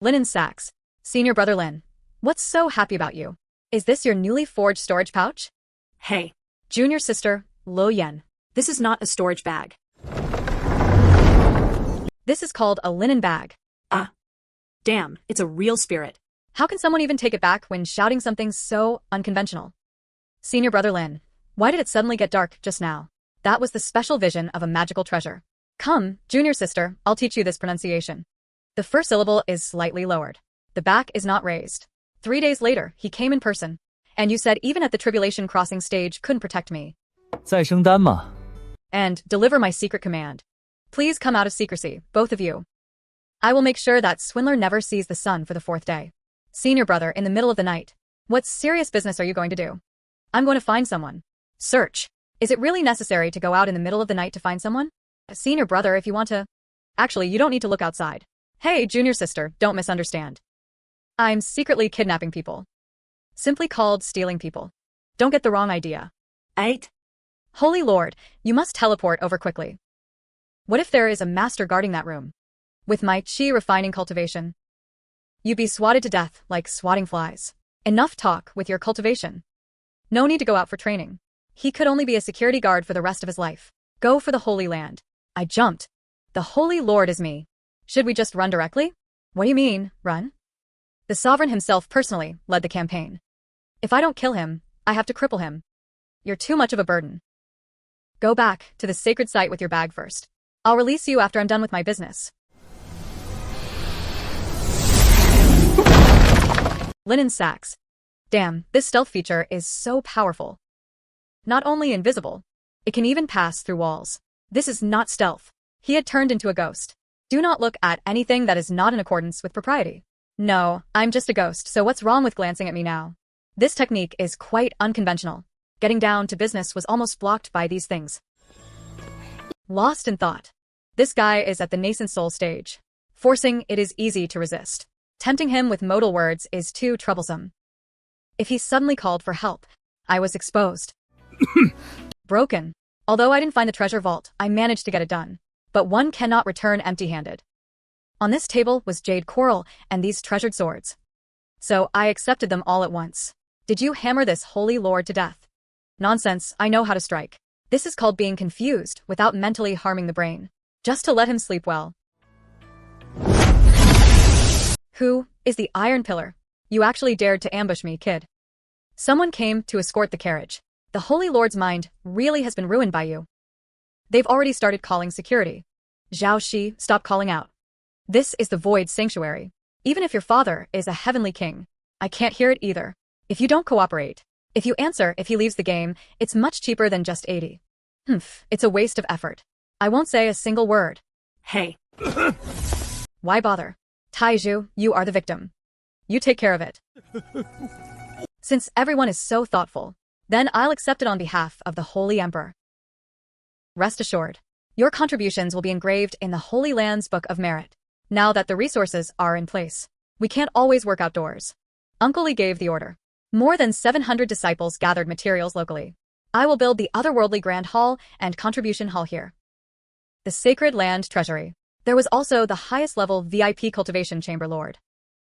Linen sacks. Senior brother Lin. What's so happy about you? Is this your newly forged storage pouch? Hey. Junior sister, Lo Yen. This is not a storage bag. This is called a linen bag. Ah. Damn, it's a real spirit. How can someone even take it back when shouting something so unconventional? Senior brother Lin. Why did it suddenly get dark just now? That was the special vision of a magical treasure. Come, junior sister, I'll teach you this pronunciation. The first syllable is slightly lowered. The back is not raised. 3 days later, he came in person. And you said even at the tribulation crossing stage couldn't protect me. 再生丹吗? And deliver my secret command. Please come out of secrecy, both of you. I will make sure that swindler never sees the sun for the 4th day. Senior brother, in the middle of the night. What serious business are you going to do? I'm going to find someone. Search. Is it really necessary to go out in the middle of the night to find someone? Senior brother, if you want to. Actually, you don't need to look outside. Hey, junior sister, don't misunderstand. I'm secretly kidnapping people. Simply called stealing people. Don't get the wrong idea. 8. Holy Lord, you must teleport over quickly. What if there is a master guarding that room? With my chi refining cultivation, you'd be swatted to death like swatting flies. Enough talk with your cultivation. No need to go out for training. He could only be a security guard for the rest of his life. Go for the Holy Land. I jumped. The Holy Lord is me. Should we just run directly? What do you mean, run? The sovereign himself personally led the campaign. If I don't kill him, I have to cripple him. You're too much of a burden. Go back to the sacred site with your bag first. I'll release you after I'm done with my business. Linen sacks. Damn, this stealth feature is so powerful. Not only invisible, it can even pass through walls. This is not stealth. He had turned into a ghost. Do not look at anything that is not in accordance with propriety. No, I'm just a ghost, so what's wrong with glancing at me now? This technique is quite unconventional. Getting down to business was almost blocked by these things. Lost in thought. This guy is at the nascent soul stage. Forcing it is easy to resist. Tempting him with modal words is too troublesome. If he suddenly called for help, I was exposed. Broken. Although I didn't find the treasure vault, I managed to get it done. But one cannot return empty-handed. On this table was jade coral and these treasured swords. So I accepted them all at once. Did you hammer this holy lord to death? Nonsense, I know how to strike. This is called being confused without mentally harming the brain. Just to let him sleep well. Who is the Iron Pillar? You actually dared to ambush me, kid. Someone came to escort the carriage. The Holy Lord's mind really has been ruined by you. They've already started calling security. Zhao Shi, stop calling out. This is the Void Sanctuary. Even if your father is a heavenly king, I can't hear it either. If you don't cooperate, if you answer if he leaves the game, it's much cheaper than just 80. It's a waste of effort. I won't say a single word. Hey. Why bother? Taiju, you are the victim. You take care of it. Since everyone is so thoughtful, then I'll accept it on behalf of the Holy Emperor. Rest assured, your contributions will be engraved in the Holy Land's Book of Merit. Now that the resources are in place, we can't always work outdoors. Uncle Lee gave the order. More than 700 disciples gathered materials locally. I will build the otherworldly Grand Hall and Contribution Hall here. The Sacred Land Treasury. There was also the highest level VIP cultivation chamber lord.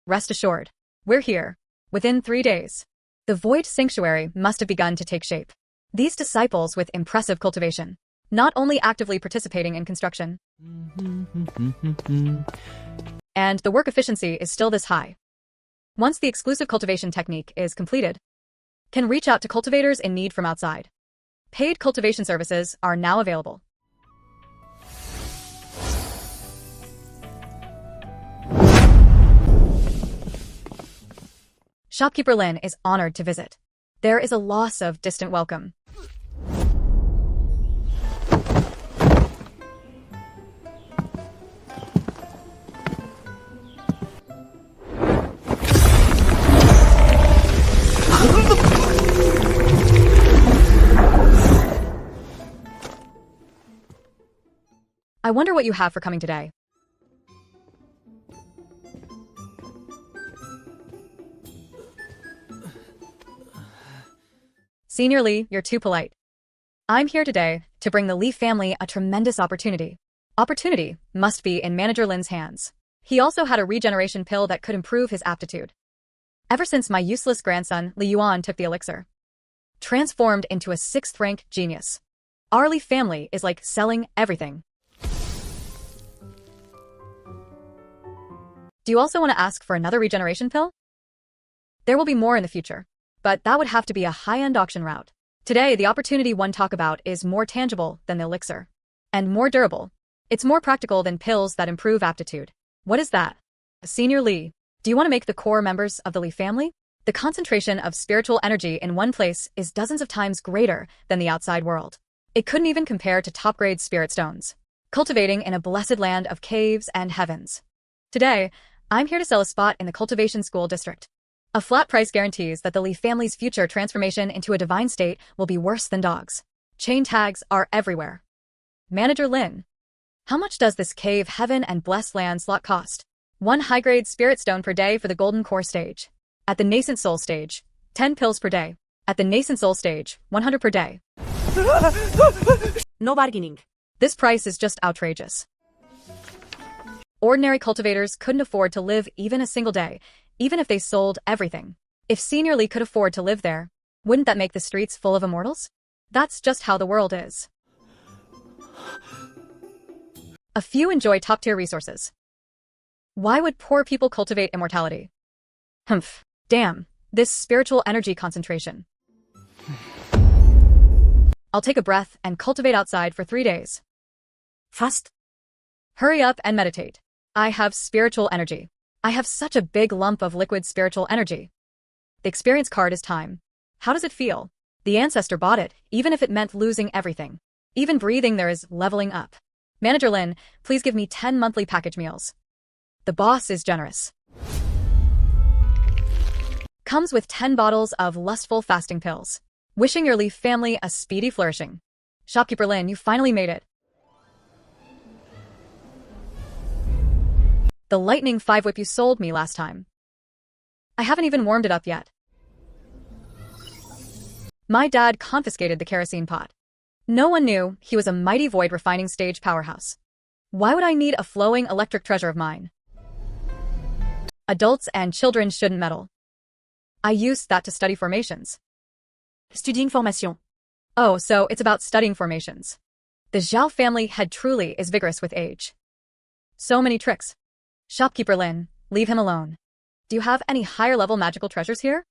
Rest assured, we're here. Within 3 days. The Void Sanctuary must have begun to take shape. These disciples with impressive cultivation, not only actively participating in construction, and the work efficiency is still this high. Once the exclusive cultivation technique is completed, can reach out to cultivators in need from outside. Paid cultivation services are now available. Shopkeeper Lin is honored to visit. There is a loss of distant welcome. I wonder what you have for coming today. Senior Lee, you're too polite. I'm here today to bring the Lee family a tremendous opportunity. Opportunity must be in Manager Lin's hands. He also had a regeneration pill that could improve his aptitude. Ever since my useless grandson, Li Yuan, took the elixir, transformed into a 6th-rank genius. Our Lee family is like selling everything. Do you also want to ask for another regeneration pill? There will be more in the future, but that would have to be a high-end auction route. Today, the opportunity one talk about is more tangible than the elixir. And more durable. It's more practical than pills that improve aptitude. What is that? Senior Lee, do you want to make the core members of the Lee family? The concentration of spiritual energy in one place is dozens of times greater than the outside world. It couldn't even compare to top-grade spirit stones, cultivating in a blessed land of caves and heavens. Today, I'm here to sell a spot in the Cultivation School District. A flat price guarantees that the Lee family's future transformation into a divine state will be worse than dogs. Chain tags are everywhere. Manager Lin, how much does this cave heaven and blessed land slot cost? 1 high-grade spirit stone per day for the golden core stage. At the nascent soul stage, 10 pills per day. At the nascent soul stage, 100 per day. No bargaining. This price is just outrageous. Ordinary cultivators couldn't afford to live even a single day, even if they sold everything. If Senior Lee could afford to live there, wouldn't that make the streets full of immortals? That's just how the world is. A few enjoy top-tier resources. Why would poor people cultivate immortality? Humph. Damn. This spiritual energy concentration. I'll take a breath and cultivate outside for 3 days. Fast. Hurry up and meditate. I have spiritual energy. I have such a big lump of liquid spiritual energy. The experience card is time. How does it feel? The ancestor bought it, even if it meant losing everything. Even breathing there is leveling up. Manager Lin, please give me 10 monthly package meals. The boss is generous. Comes with 10 bottles of lustful fasting pills. Wishing your Leaf family a speedy flourishing. Shopkeeper Lin, you finally made it. The lightning 5 whip you sold me last time. I haven't even warmed it up yet. My dad confiscated the kerosene pot. No one knew he was a mighty void refining stage powerhouse. Why would I need a flowing electric treasure of mine? Adults and children shouldn't meddle. I used that to study formations. Studying formation. Oh, so it's about studying formations. The Zhao family head truly is vigorous with age. So many tricks. Shopkeeper Lin, leave him alone. Do you have any higher level magical treasures here?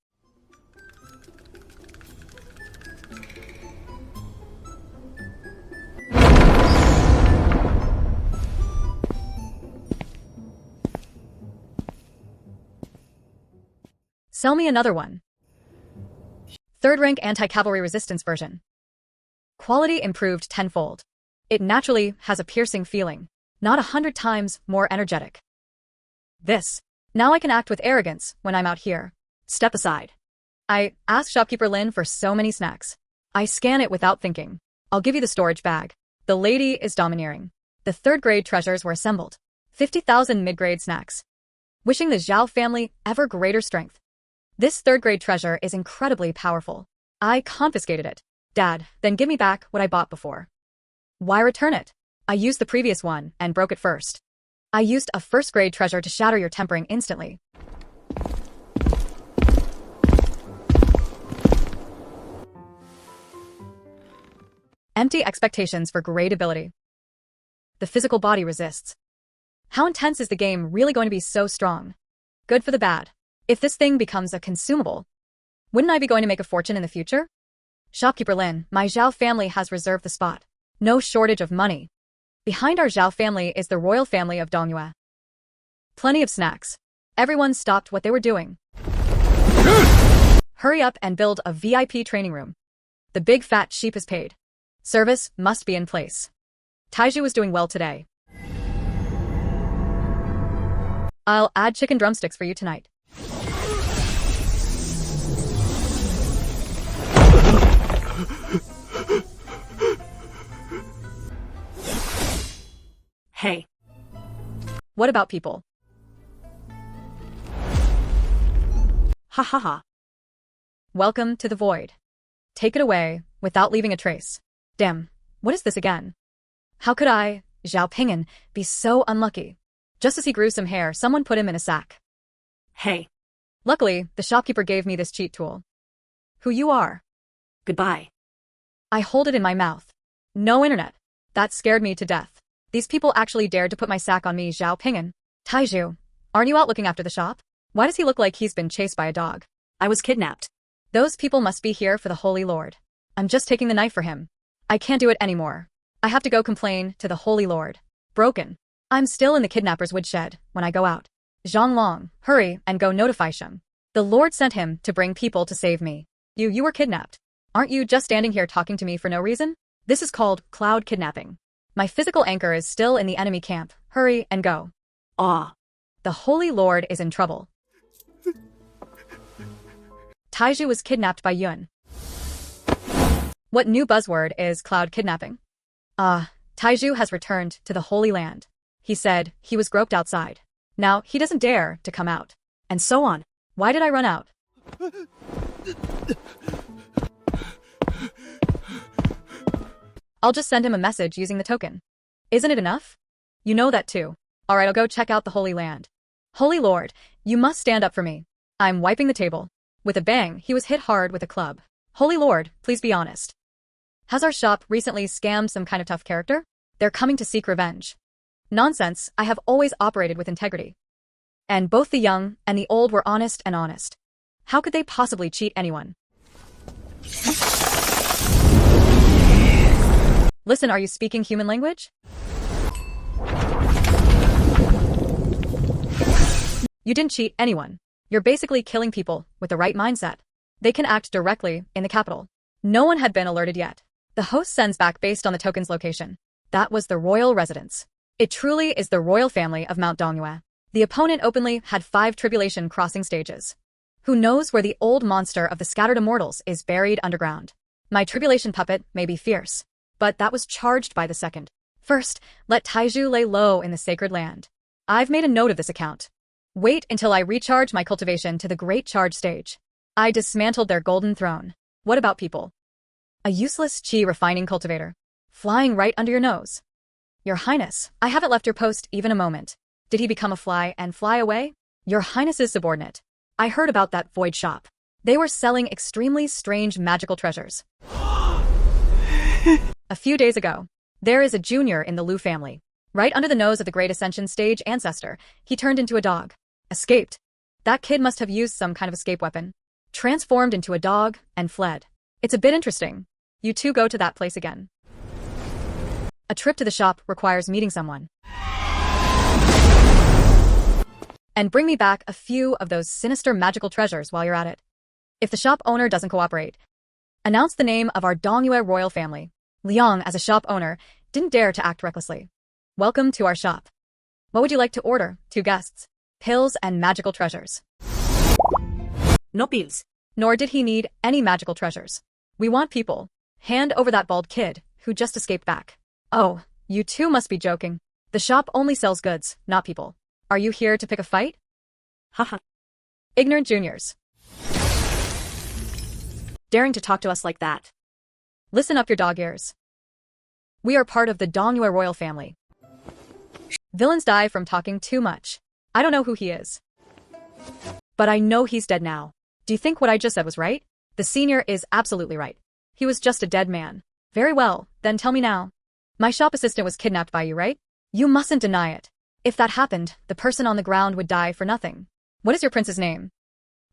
Sell me another one. 3rd rank anti-cavalry resistance version. Quality improved tenfold. It naturally has a piercing feeling, not 100 times more energetic. This. Now I can act with arrogance when I'm out here. Step aside. I ask Shopkeeper Lin for so many snacks. I scan it without thinking. I'll give you the storage bag. The lady is domineering. The 3rd grade treasures were assembled. 50,000 mid-grade snacks. Wishing the Zhao family ever greater strength. This 3rd grade treasure is incredibly powerful. I confiscated it. Dad, then give me back what I bought before. Why return it? I used the previous one and broke it first. I used a 1st grade treasure to shatter your tempering instantly. Empty expectations for great ability. The physical body resists. How intense is the game really going to be so strong? Good for the bad. If this thing becomes a consumable, wouldn't I be going to make a fortune in the future? Shopkeeper Lin, my Zhao family has reserved the spot. No shortage of money. Behind our Zhao family is the royal family of Donghua. Plenty of snacks. Everyone stopped what they were doing. Hurry up and build a VIP training room. The big fat sheep is paid. Service must be in place. Taiju was doing well today. I'll add chicken drumsticks for you tonight. Hey. What about people? Ha ha ha. Welcome to the void. Take it away, without leaving a trace. Damn, what is this again? How could I, Zhao Ping'an, be so unlucky? Just as he grew some hair, someone put him in a sack. Hey. Luckily, the shopkeeper gave me this cheat tool. Who you are? Goodbye. I hold it in my mouth. No internet. That scared me to death. These people actually dared to put my sack on me, Zhao Ping'an. Taiju, aren't you out looking after the shop? Why does he look like he's been chased by a dog? I was kidnapped. Those people must be here for the Holy Lord. I'm just taking the knife for him. I can't do it anymore. I have to go complain to the Holy Lord. Broken. I'm still in the kidnapper's woodshed when I go out. Zhang Long, hurry and go notify Shem. The Lord sent him to bring people to save me. You were kidnapped. Aren't you just standing here talking to me for no reason? This is called cloud kidnapping. My physical anchor is still in the enemy camp. Hurry and go. Ah. The Holy Lord is in trouble. Taiju was kidnapped by Yun. What new buzzword is cloud kidnapping? Taiju has returned to the Holy Land. He said he was groped outside. Now he doesn't dare to come out. And so on. Why did I run out? I'll just send him a message using the token. Isn't it enough? You know that too. Alright, I'll go check out the Holy Land. Holy Lord, you must stand up for me. I'm wiping the table. With a bang, he was hit hard with a club. Holy Lord, please be honest. Has our shop recently scammed some kind of tough character? They're coming to seek revenge. Nonsense, I have always operated with integrity. And both the young and the old were honest and honest. How could they possibly cheat anyone? Listen, are you speaking human language? You didn't cheat anyone. You're basically killing people with the right mindset. They can act directly in the capital. No one had been alerted yet. The host sends back based on the token's location. That was the royal residence. It truly is the royal family of Mount Donghua. The opponent openly had 5 tribulation crossing stages. Who knows where the old monster of the scattered immortals is buried underground? My tribulation puppet may be fierce, but that was charged by the second. First, let Taiju lay low in the sacred land. I've made a note of this account. Wait until I recharge my cultivation to the great charge stage. I dismantled their golden throne. What about people? A useless chi refining cultivator. Flying right under your nose. Your Highness, I haven't left your post even a moment. Did he become a fly and fly away? Your Highness's subordinate. I heard about that void shop. They were selling extremely strange magical treasures. A few days ago, there is a junior in the Liu family. Right under the nose of the Great Ascension stage ancestor, he turned into a dog. Escaped. That kid must have used some kind of escape weapon. Transformed into a dog and fled. It's a bit interesting. You two go to that place again. A trip to the shop requires meeting someone. And bring me back a few of those sinister magical treasures while you're at it. If the shop owner doesn't cooperate, announce the name of our Donghua royal family. Liang, as a shop owner, didn't dare to act recklessly. Welcome to our shop. What would you like to order, 2 guests? Pills and magical treasures. No pills. Nor did he need any magical treasures. We want people. Hand over that bald kid who just escaped back. Oh, you two must be joking. The shop only sells goods, not people. Are you here to pick a fight? Haha. Ignorant juniors. Daring to talk to us like that. Listen up your dog ears. We are part of the Donghua royal family. Villains die from talking too much. I don't know who he is. But I know he's dead now. Do you think what I just said was right? The senior is absolutely right. He was just a dead man. Very well, then tell me now. My shop assistant was kidnapped by you, right? You mustn't deny it. If that happened, the person on the ground would die for nothing. What is your prince's name?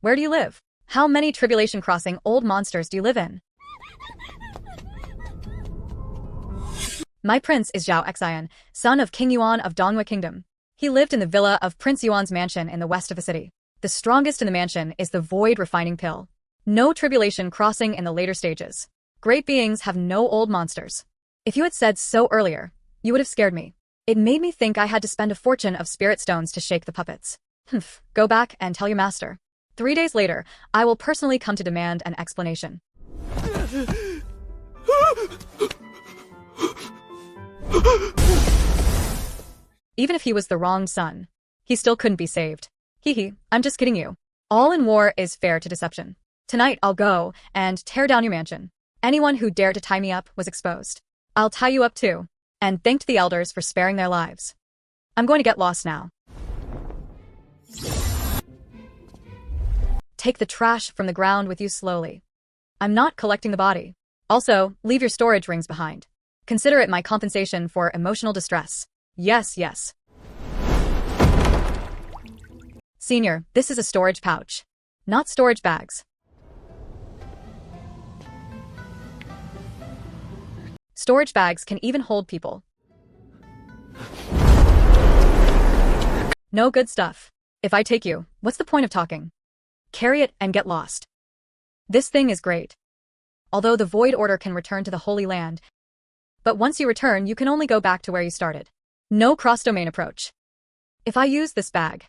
Where do you live? How many tribulation crossing old monsters do you live in? My prince is Zhao Xian, son of King Yuan of Donghua Kingdom. He lived in the villa of Prince Yuan's mansion in the west of the city. The strongest in the mansion is the void refining pill. No tribulation crossing in the later stages. Great beings have no old monsters. If you had said so earlier, you would have scared me. It made me think I had to spend a fortune of spirit stones to shake the puppets. Humph, go back and tell your master. 3 days later, I will personally come to demand an explanation. Even if he was the wrong son, he still couldn't be saved. Hee, I'm just kidding you. All in war is fair to deception. Tonight I'll go and tear down your mansion. Anyone who dared to tie me up was exposed. I'll tie you up too, and thanked the elders for sparing their lives. I'm going to get lost now. Take the trash from the ground with you slowly. I'm not collecting the body. Also, leave your storage rings behind. Consider it my compensation for emotional distress. Yes, yes. Senior, this is a storage pouch, not storage bags. Storage bags can even hold people. No good stuff. If I take you, what's the point of talking? Carry it and get lost. This thing is great. Although the Void Order can return to the Holy Land, but once you return, you can only go back to where you started. No cross-domain approach. If I use this bag,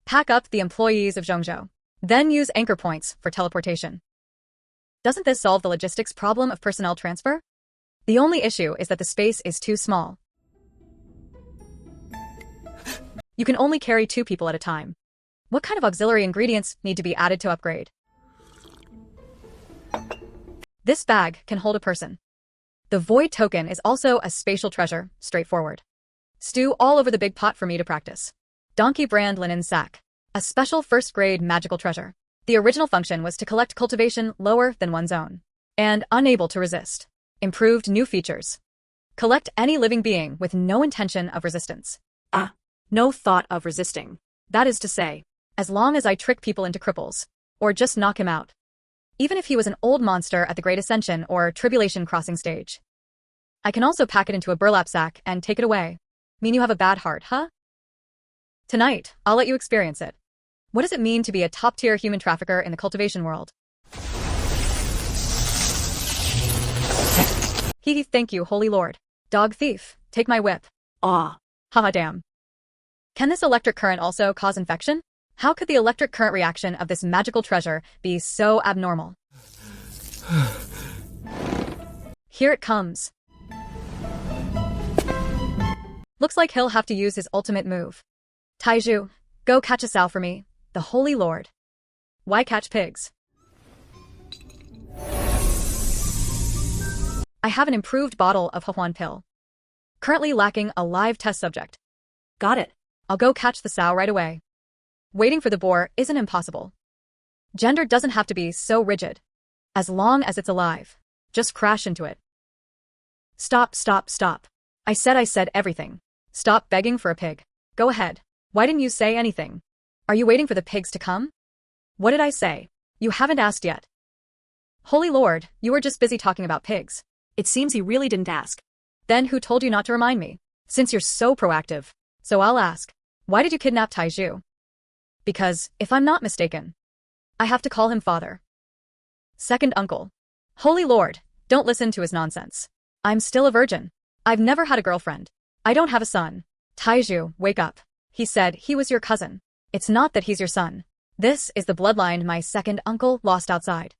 pack up the employees of Zhongzhou, then use anchor points for teleportation. Doesn't this solve the logistics problem of personnel transfer? The only issue is that the space is too small. You can only carry 2 people at a time. What kind of auxiliary ingredients need to be added to upgrade? This bag can hold a person. The void token is also a spatial treasure, straightforward. Stew all over the big pot for me to practice. Donkey brand linen sack. A special first-grade magical treasure. The original function was to collect cultivation lower than one's own. And unable to resist. Improved new features. Collect any living being with no intention of resistance. No thought of resisting. That is to say, as long as I trick people into cripples. Or just knock him out. Even if he was an old monster at the Great Ascension or Tribulation Crossing stage. I can also pack it into a burlap sack and take it away. Mean you have a bad heart, huh? Tonight, I'll let you experience it. What does it mean to be a top-tier human trafficker in the cultivation world? Hee, thank you, Holy Lord. Dog thief, take my whip. Aw. Haha, damn. Can this electric current also cause infection? How could the electric current reaction of this magical treasure be so abnormal? Here it comes. Looks like he'll have to use his ultimate move. Taiju, go catch a sow for me, the Holy Lord. Why catch pigs? I have an improved bottle of Huan pill. Currently lacking a live test subject. Got it. I'll go catch the sow right away. Waiting for the boar isn't impossible. Gender doesn't have to be so rigid. As long as it's alive. Just crash into it. Stop, stop, stop. I said everything. Stop begging for a pig. Go ahead. Why didn't you say anything? Are you waiting for the pigs to come? What did I say? You haven't asked yet. Holy Lord, you were just busy talking about pigs. It seems he really didn't ask. Then who told you not to remind me? Since you're so proactive. So I'll ask. Why did you kidnap Taiju? Because, if I'm not mistaken, I have to call him father. Second uncle. Holy Lord, don't listen to his nonsense. I'm still a virgin. I've never had a girlfriend. I don't have a son. Taiju, wake up. He said he was your cousin. It's not that he's your son. This is the bloodline my second uncle lost outside.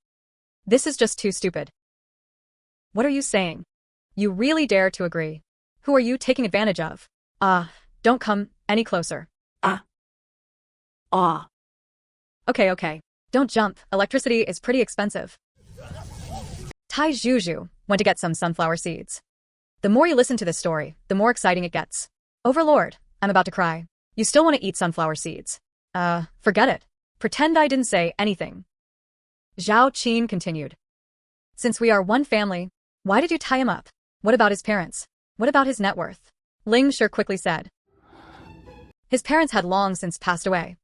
This is just too stupid. What are you saying? You really dare to agree? Who are you taking advantage of? Don't come any closer. Okay. Don't jump. Electricity is pretty expensive. Taiju went to get some sunflower seeds. The more you listen to this story, the more exciting it gets. Overlord, I'm about to cry. You still want to eat sunflower seeds? Forget it. Pretend I didn't say anything. Zhao Qin continued. Since we are one family, why did you tie him up? What about his parents? What about his net worth? Ling Shi quickly said. His parents had long since passed away.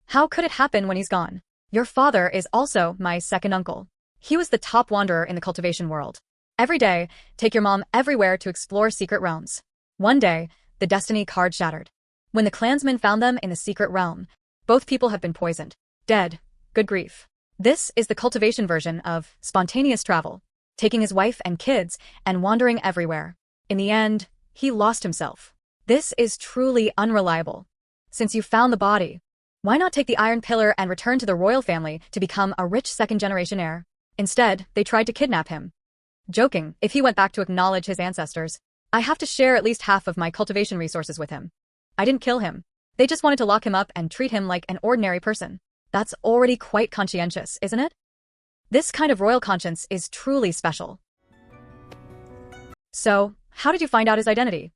How could it happen when he's gone? Your father is also my second uncle. He was the top wanderer in the cultivation world. Every day, take your mom everywhere to explore secret realms. One day, the destiny card shattered. When the clansmen found them in the secret realm, both people have been poisoned. Dead. Good grief. This is the cultivation version of spontaneous travel. Taking his wife and kids and wandering everywhere. In the end, he lost himself. This is truly unreliable. Since you found the body, why not take the iron pillar and return to the royal family to become a rich second-generation heir? Instead, they tried to kidnap him. Joking, if he went back to acknowledge his ancestors, I have to share at least half of my cultivation resources with him. I didn't kill him. They just wanted to lock him up and treat him like an ordinary person. That's already quite conscientious, isn't it? This kind of royal conscience is truly special. So, how did you find out his identity?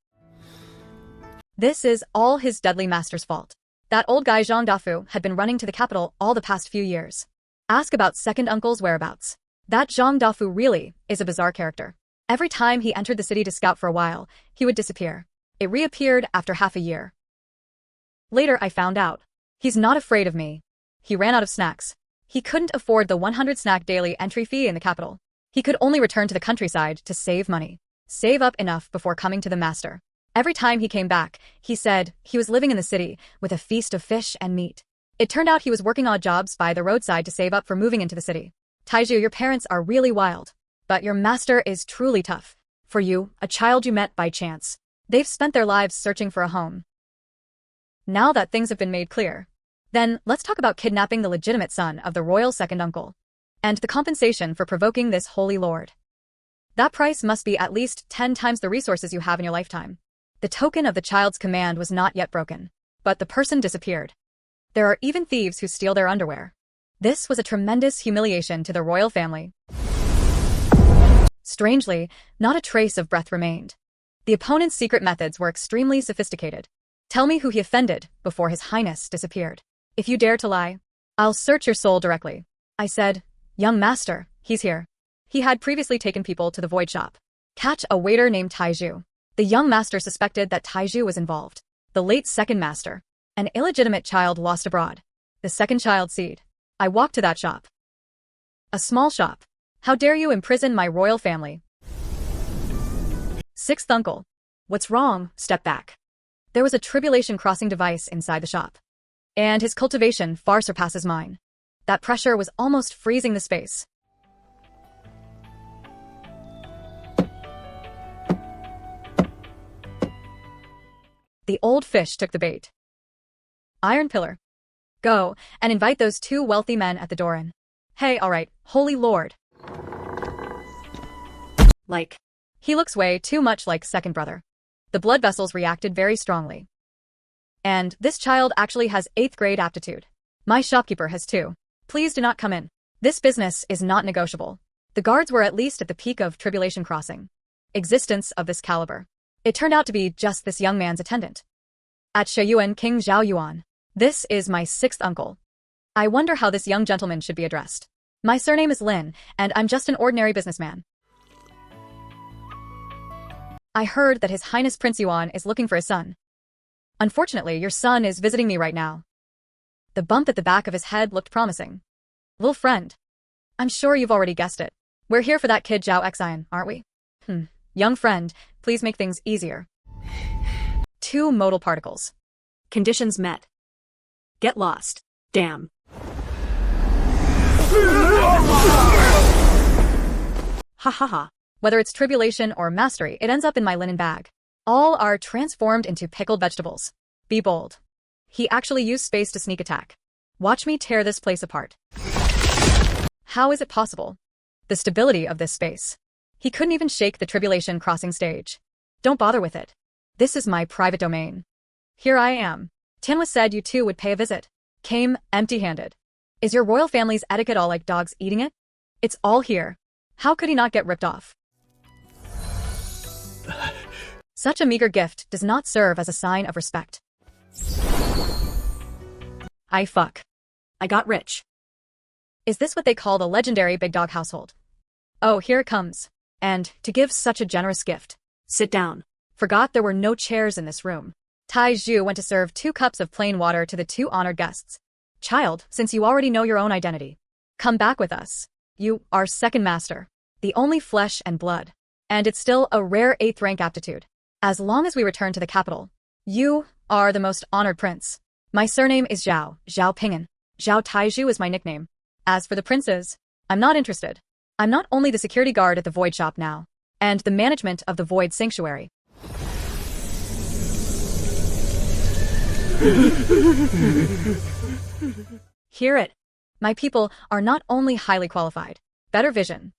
This is all his deadly master's fault. That old guy Zhang Dafu had been running to the capital all the past few years. Ask about second uncle's whereabouts. That Zhang Dafu really is a bizarre character. Every time he entered the city to scout for a while, he would disappear. It reappeared after half a year. Later I found out. He's not afraid of me. He ran out of snacks. He couldn't afford the 100 snack daily entry fee in the capital. He could only return to the countryside to save money. Save up enough before coming to the master. Every time he came back, he said he was living in the city with a feast of fish and meat. It turned out he was working odd jobs by the roadside to save up for moving into the city. Taiju, your parents are really wild. But your master is truly tough. For you, a child you met by chance. They've spent their lives searching for a home. Now that things have been made clear, then let's talk about kidnapping the legitimate son of the royal second uncle. And the compensation for provoking this holy lord. That price must be at least 10 times the resources you have in your lifetime. The token of the child's command was not yet broken, but the person disappeared. There are even thieves who steal their underwear. This was a tremendous humiliation to the royal family. Strangely, not a trace of breath remained. The opponent's secret methods were extremely sophisticated. Tell me who he offended before His Highness disappeared. If you dare to lie, I'll search your soul directly. I said, young master, he's here. He had previously taken people to the void shop. Catch a waiter named Taiju. The young master suspected that Taiju was involved. The late second master. An illegitimate child lost abroad. The second child seed. I walked to that shop. A small shop. How dare you imprison my royal family? Sixth uncle. What's wrong? Step back. There was a tribulation crossing device inside the shop. And his cultivation far surpasses mine. That pressure was almost freezing the space. The old fish took the bait. Iron pillar. Go, and invite those two wealthy men at the door in. Hey, alright, holy lord. Like. He looks way too much like second brother. The blood vessels reacted very strongly. And this child actually has 8th grade aptitude. My shopkeeper has too. Please do not come in. This business is not negotiable. The guards were at least at the peak of tribulation crossing. Existence of this caliber. It turned out to be just this young man's attendant. At Shuyuan King Zhao Yuan. This is my 6th uncle. I wonder how this young gentleman should be addressed. My surname is Lin, and I'm just an ordinary businessman. I heard that His Highness Prince Yuan is looking for his son. Unfortunately, your son is visiting me right now. The bump at the back of his head looked promising. Little friend. I'm sure you've already guessed it. We're here for that kid Zhao Xian, aren't we? Young friend, please make things easier. 2 modal particles. Conditions met. Get lost. Damn. Ha ha ha. Whether it's tribulation or mastery, it ends up in my linen bag. All are transformed into pickled vegetables. Be bold. He actually used space to sneak attack. Watch me tear this place apart. How is it possible? The stability of this space. He couldn't even shake the tribulation crossing stage. Don't bother with it. This is my private domain. Here I am. Tianhua said you two would pay a visit. Came empty-handed. Is your royal family's etiquette all like dogs eating it? It's all here. How could he not get ripped off? Such a meager gift does not serve as a sign of respect. I got rich. Is this what they call the legendary big dog household? Oh, here it comes. And to give such a generous gift. Sit down. Forgot there were no chairs in this room. Tai Zhu went to serve 2 cups of plain water to the 2 honored guests. Child, since you already know your own identity, come back with us. You are second master. The only flesh and blood. And it's still a rare 8th rank aptitude. As long as we return to the capital, you are the most honored prince. My surname is Zhao Pingan. Zhao Taiju is my nickname. As for the princes, I'm not interested. I'm not only the security guard at the Void Shop now, and the management of the Void Sanctuary. Hear it. My people are not only highly qualified, better vision.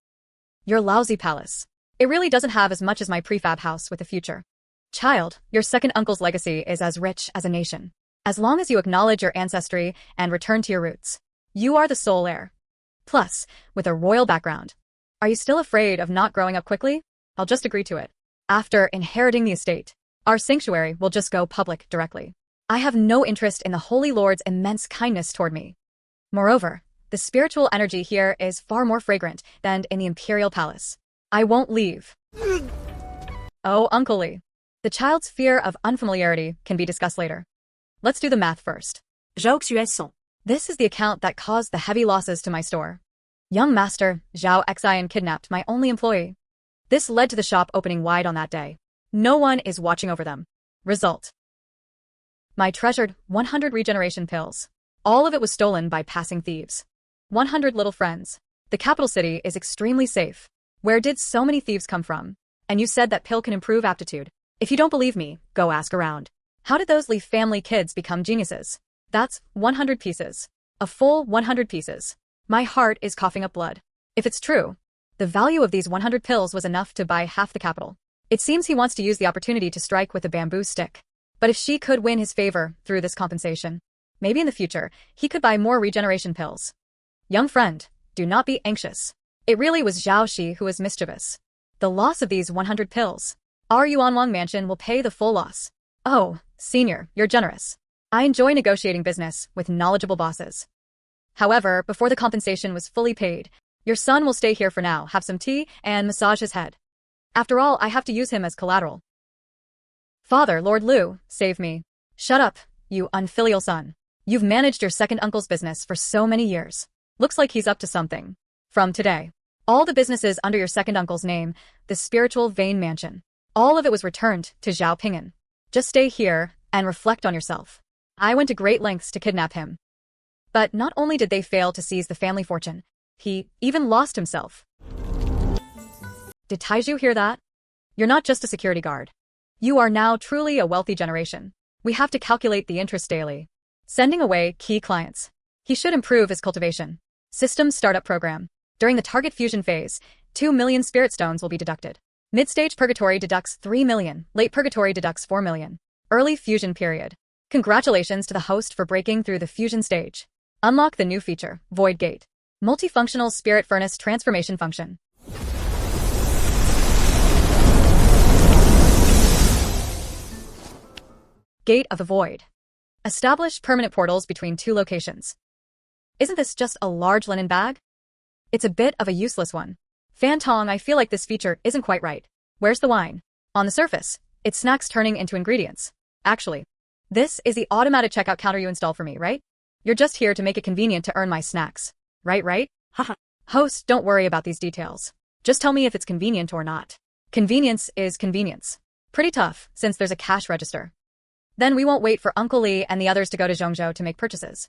Your lousy palace. It really doesn't have as much as my prefab house with the future. Child, your second uncle's legacy is as rich as a nation. As long as you acknowledge your ancestry and return to your roots, you are the sole heir. Plus, with a royal background. Are you still afraid of not growing up quickly? I'll just agree to it. After inheriting the estate, our sanctuary will just go public directly. I have no interest in the Holy Lord's immense kindness toward me. Moreover, the spiritual energy here is far more fragrant than in the imperial palace. I won't leave. Oh, Uncle Lee. The child's fear of unfamiliarity can be discussed later. Let's do the math first. This is the account that caused the heavy losses to my store. Young master Zhao Xian kidnapped my only employee. This led to the shop opening wide on that day. No one is watching over them. Result. My treasured 100 regeneration pills. All of it was stolen by passing thieves. 100 little friends. The capital city is extremely safe. Where did so many thieves come from? And you said that pill can improve aptitude. If you don't believe me, go ask around. How did those Lee family kids become geniuses? That's 100 pieces. A full 100 pieces. My heart is coughing up blood. If it's true, the value of these 100 pills was enough to buy half the capital. It seems he wants to use the opportunity to strike with a bamboo stick. But if she could win his favor through this compensation, maybe in the future, he could buy more regeneration pills. Young friend, do not be anxious. It really was Zhao Shi who was mischievous. The loss of these 100 pills. Our Yuanwang mansion will pay the full loss. Oh, senior, you're generous. I enjoy negotiating business with knowledgeable bosses. However, before the compensation was fully paid, your son will stay here for now, have some tea, and massage his head. After all, I have to use him as collateral. Father, Lord Liu, save me. Shut up, you unfilial son. You've managed your second uncle's business for so many years. Looks like he's up to something. From today, all the businesses under your second uncle's name, the spiritual Vane Mansion, all of it was returned to Zhao Ping'an. Just stay here and reflect on yourself. I went to great lengths to kidnap him. But not only did they fail to seize the family fortune, he even lost himself. Did Taiju hear that? You're not just a security guard. You are now truly a wealthy generation. We have to calculate the interest daily. Sending away key clients. He should improve his cultivation. Systems startup program. During the target fusion phase, 2 million spirit stones will be deducted. Mid-stage purgatory deducts 3 million. Late purgatory deducts 4 million. Early fusion period. Congratulations to the host for breaking through the fusion stage. Unlock the new feature, Void Gate. Multifunctional Spirit Furnace Transformation Function. Gate of the Void. Establish permanent portals between two locations. Isn't this just a large linen bag? It's a bit of a useless one. Fantong, I feel like this feature isn't quite right. Where's the wine? On the surface, it's snacks turning into ingredients. Actually, this is the automatic checkout counter you installed for me, right? You're just here to make it convenient to earn my snacks. Right? Haha. Host, don't worry about these details. Just tell me if it's convenient or not. Convenience is convenience. Pretty tough, since there's a cash register. Then we won't wait for Uncle Lee and the others to go to Zhongzhou to make purchases.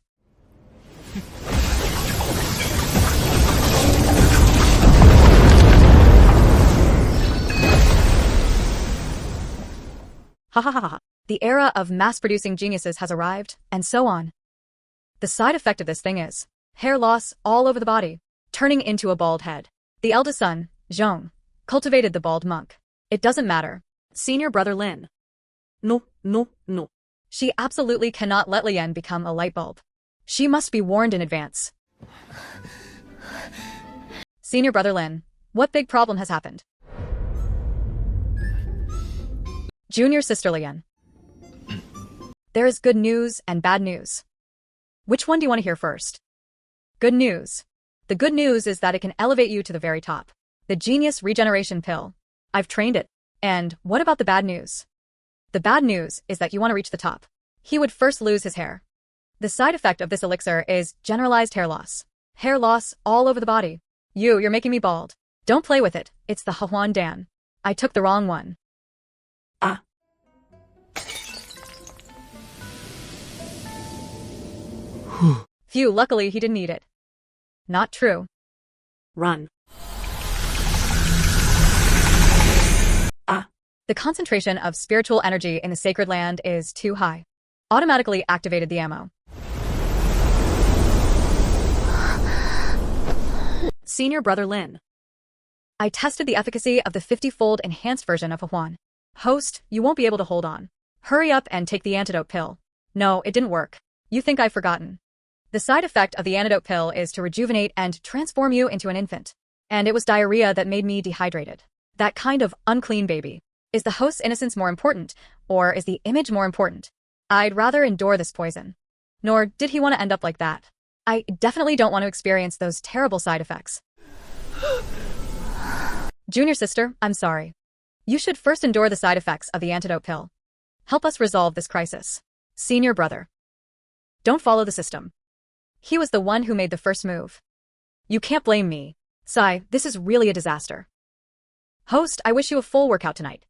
Ha ha ha ha. The era of mass-producing geniuses has arrived, and so on. The side effect of this thing is hair loss all over the body, turning into a bald head. The eldest son, Zhong, cultivated the bald monk. It doesn't matter. Senior brother Lin. No. She absolutely cannot let Lian become a light bulb. She must be warned in advance. Senior brother Lin, what big problem has happened? Junior sister Lian. There is good news and bad news. Which one do you want to hear first? Good news. The good news is that it can elevate you to the very top. The genius regeneration pill. I've trained it. And what about the bad news? The bad news is that you want to reach the top. He would first lose his hair. The side effect of this elixir is generalized hair loss. Hair loss all over the body. You're making me bald. Don't play with it. It's the Hahuan Dan. I took the wrong one. Ah. Phew, luckily he didn't eat it. Not true. Run. Ah. The concentration of spiritual energy in the sacred land is too high. Automatically activated the ammo. Senior brother Lin. I tested the efficacy of the 50-fold enhanced version of Hahuan. Host, you won't be able to hold on. Hurry up and take the antidote pill. No, it didn't work. You think I've forgotten. The side effect of the antidote pill is to rejuvenate and transform you into an infant. And it was diarrhea that made me dehydrated. That kind of unclean baby. Is the host's innocence more important, or is the image more important? I'd rather endure this poison. Nor did he want to end up like that. I definitely don't want to experience those terrible side effects. Junior sister, I'm sorry. You should first endure the side effects of the antidote pill. Help us resolve this crisis. Senior brother. Don't follow the system. He was the one who made the first move. You can't blame me. Sai, this is really a disaster. Host, I wish you a full workout tonight.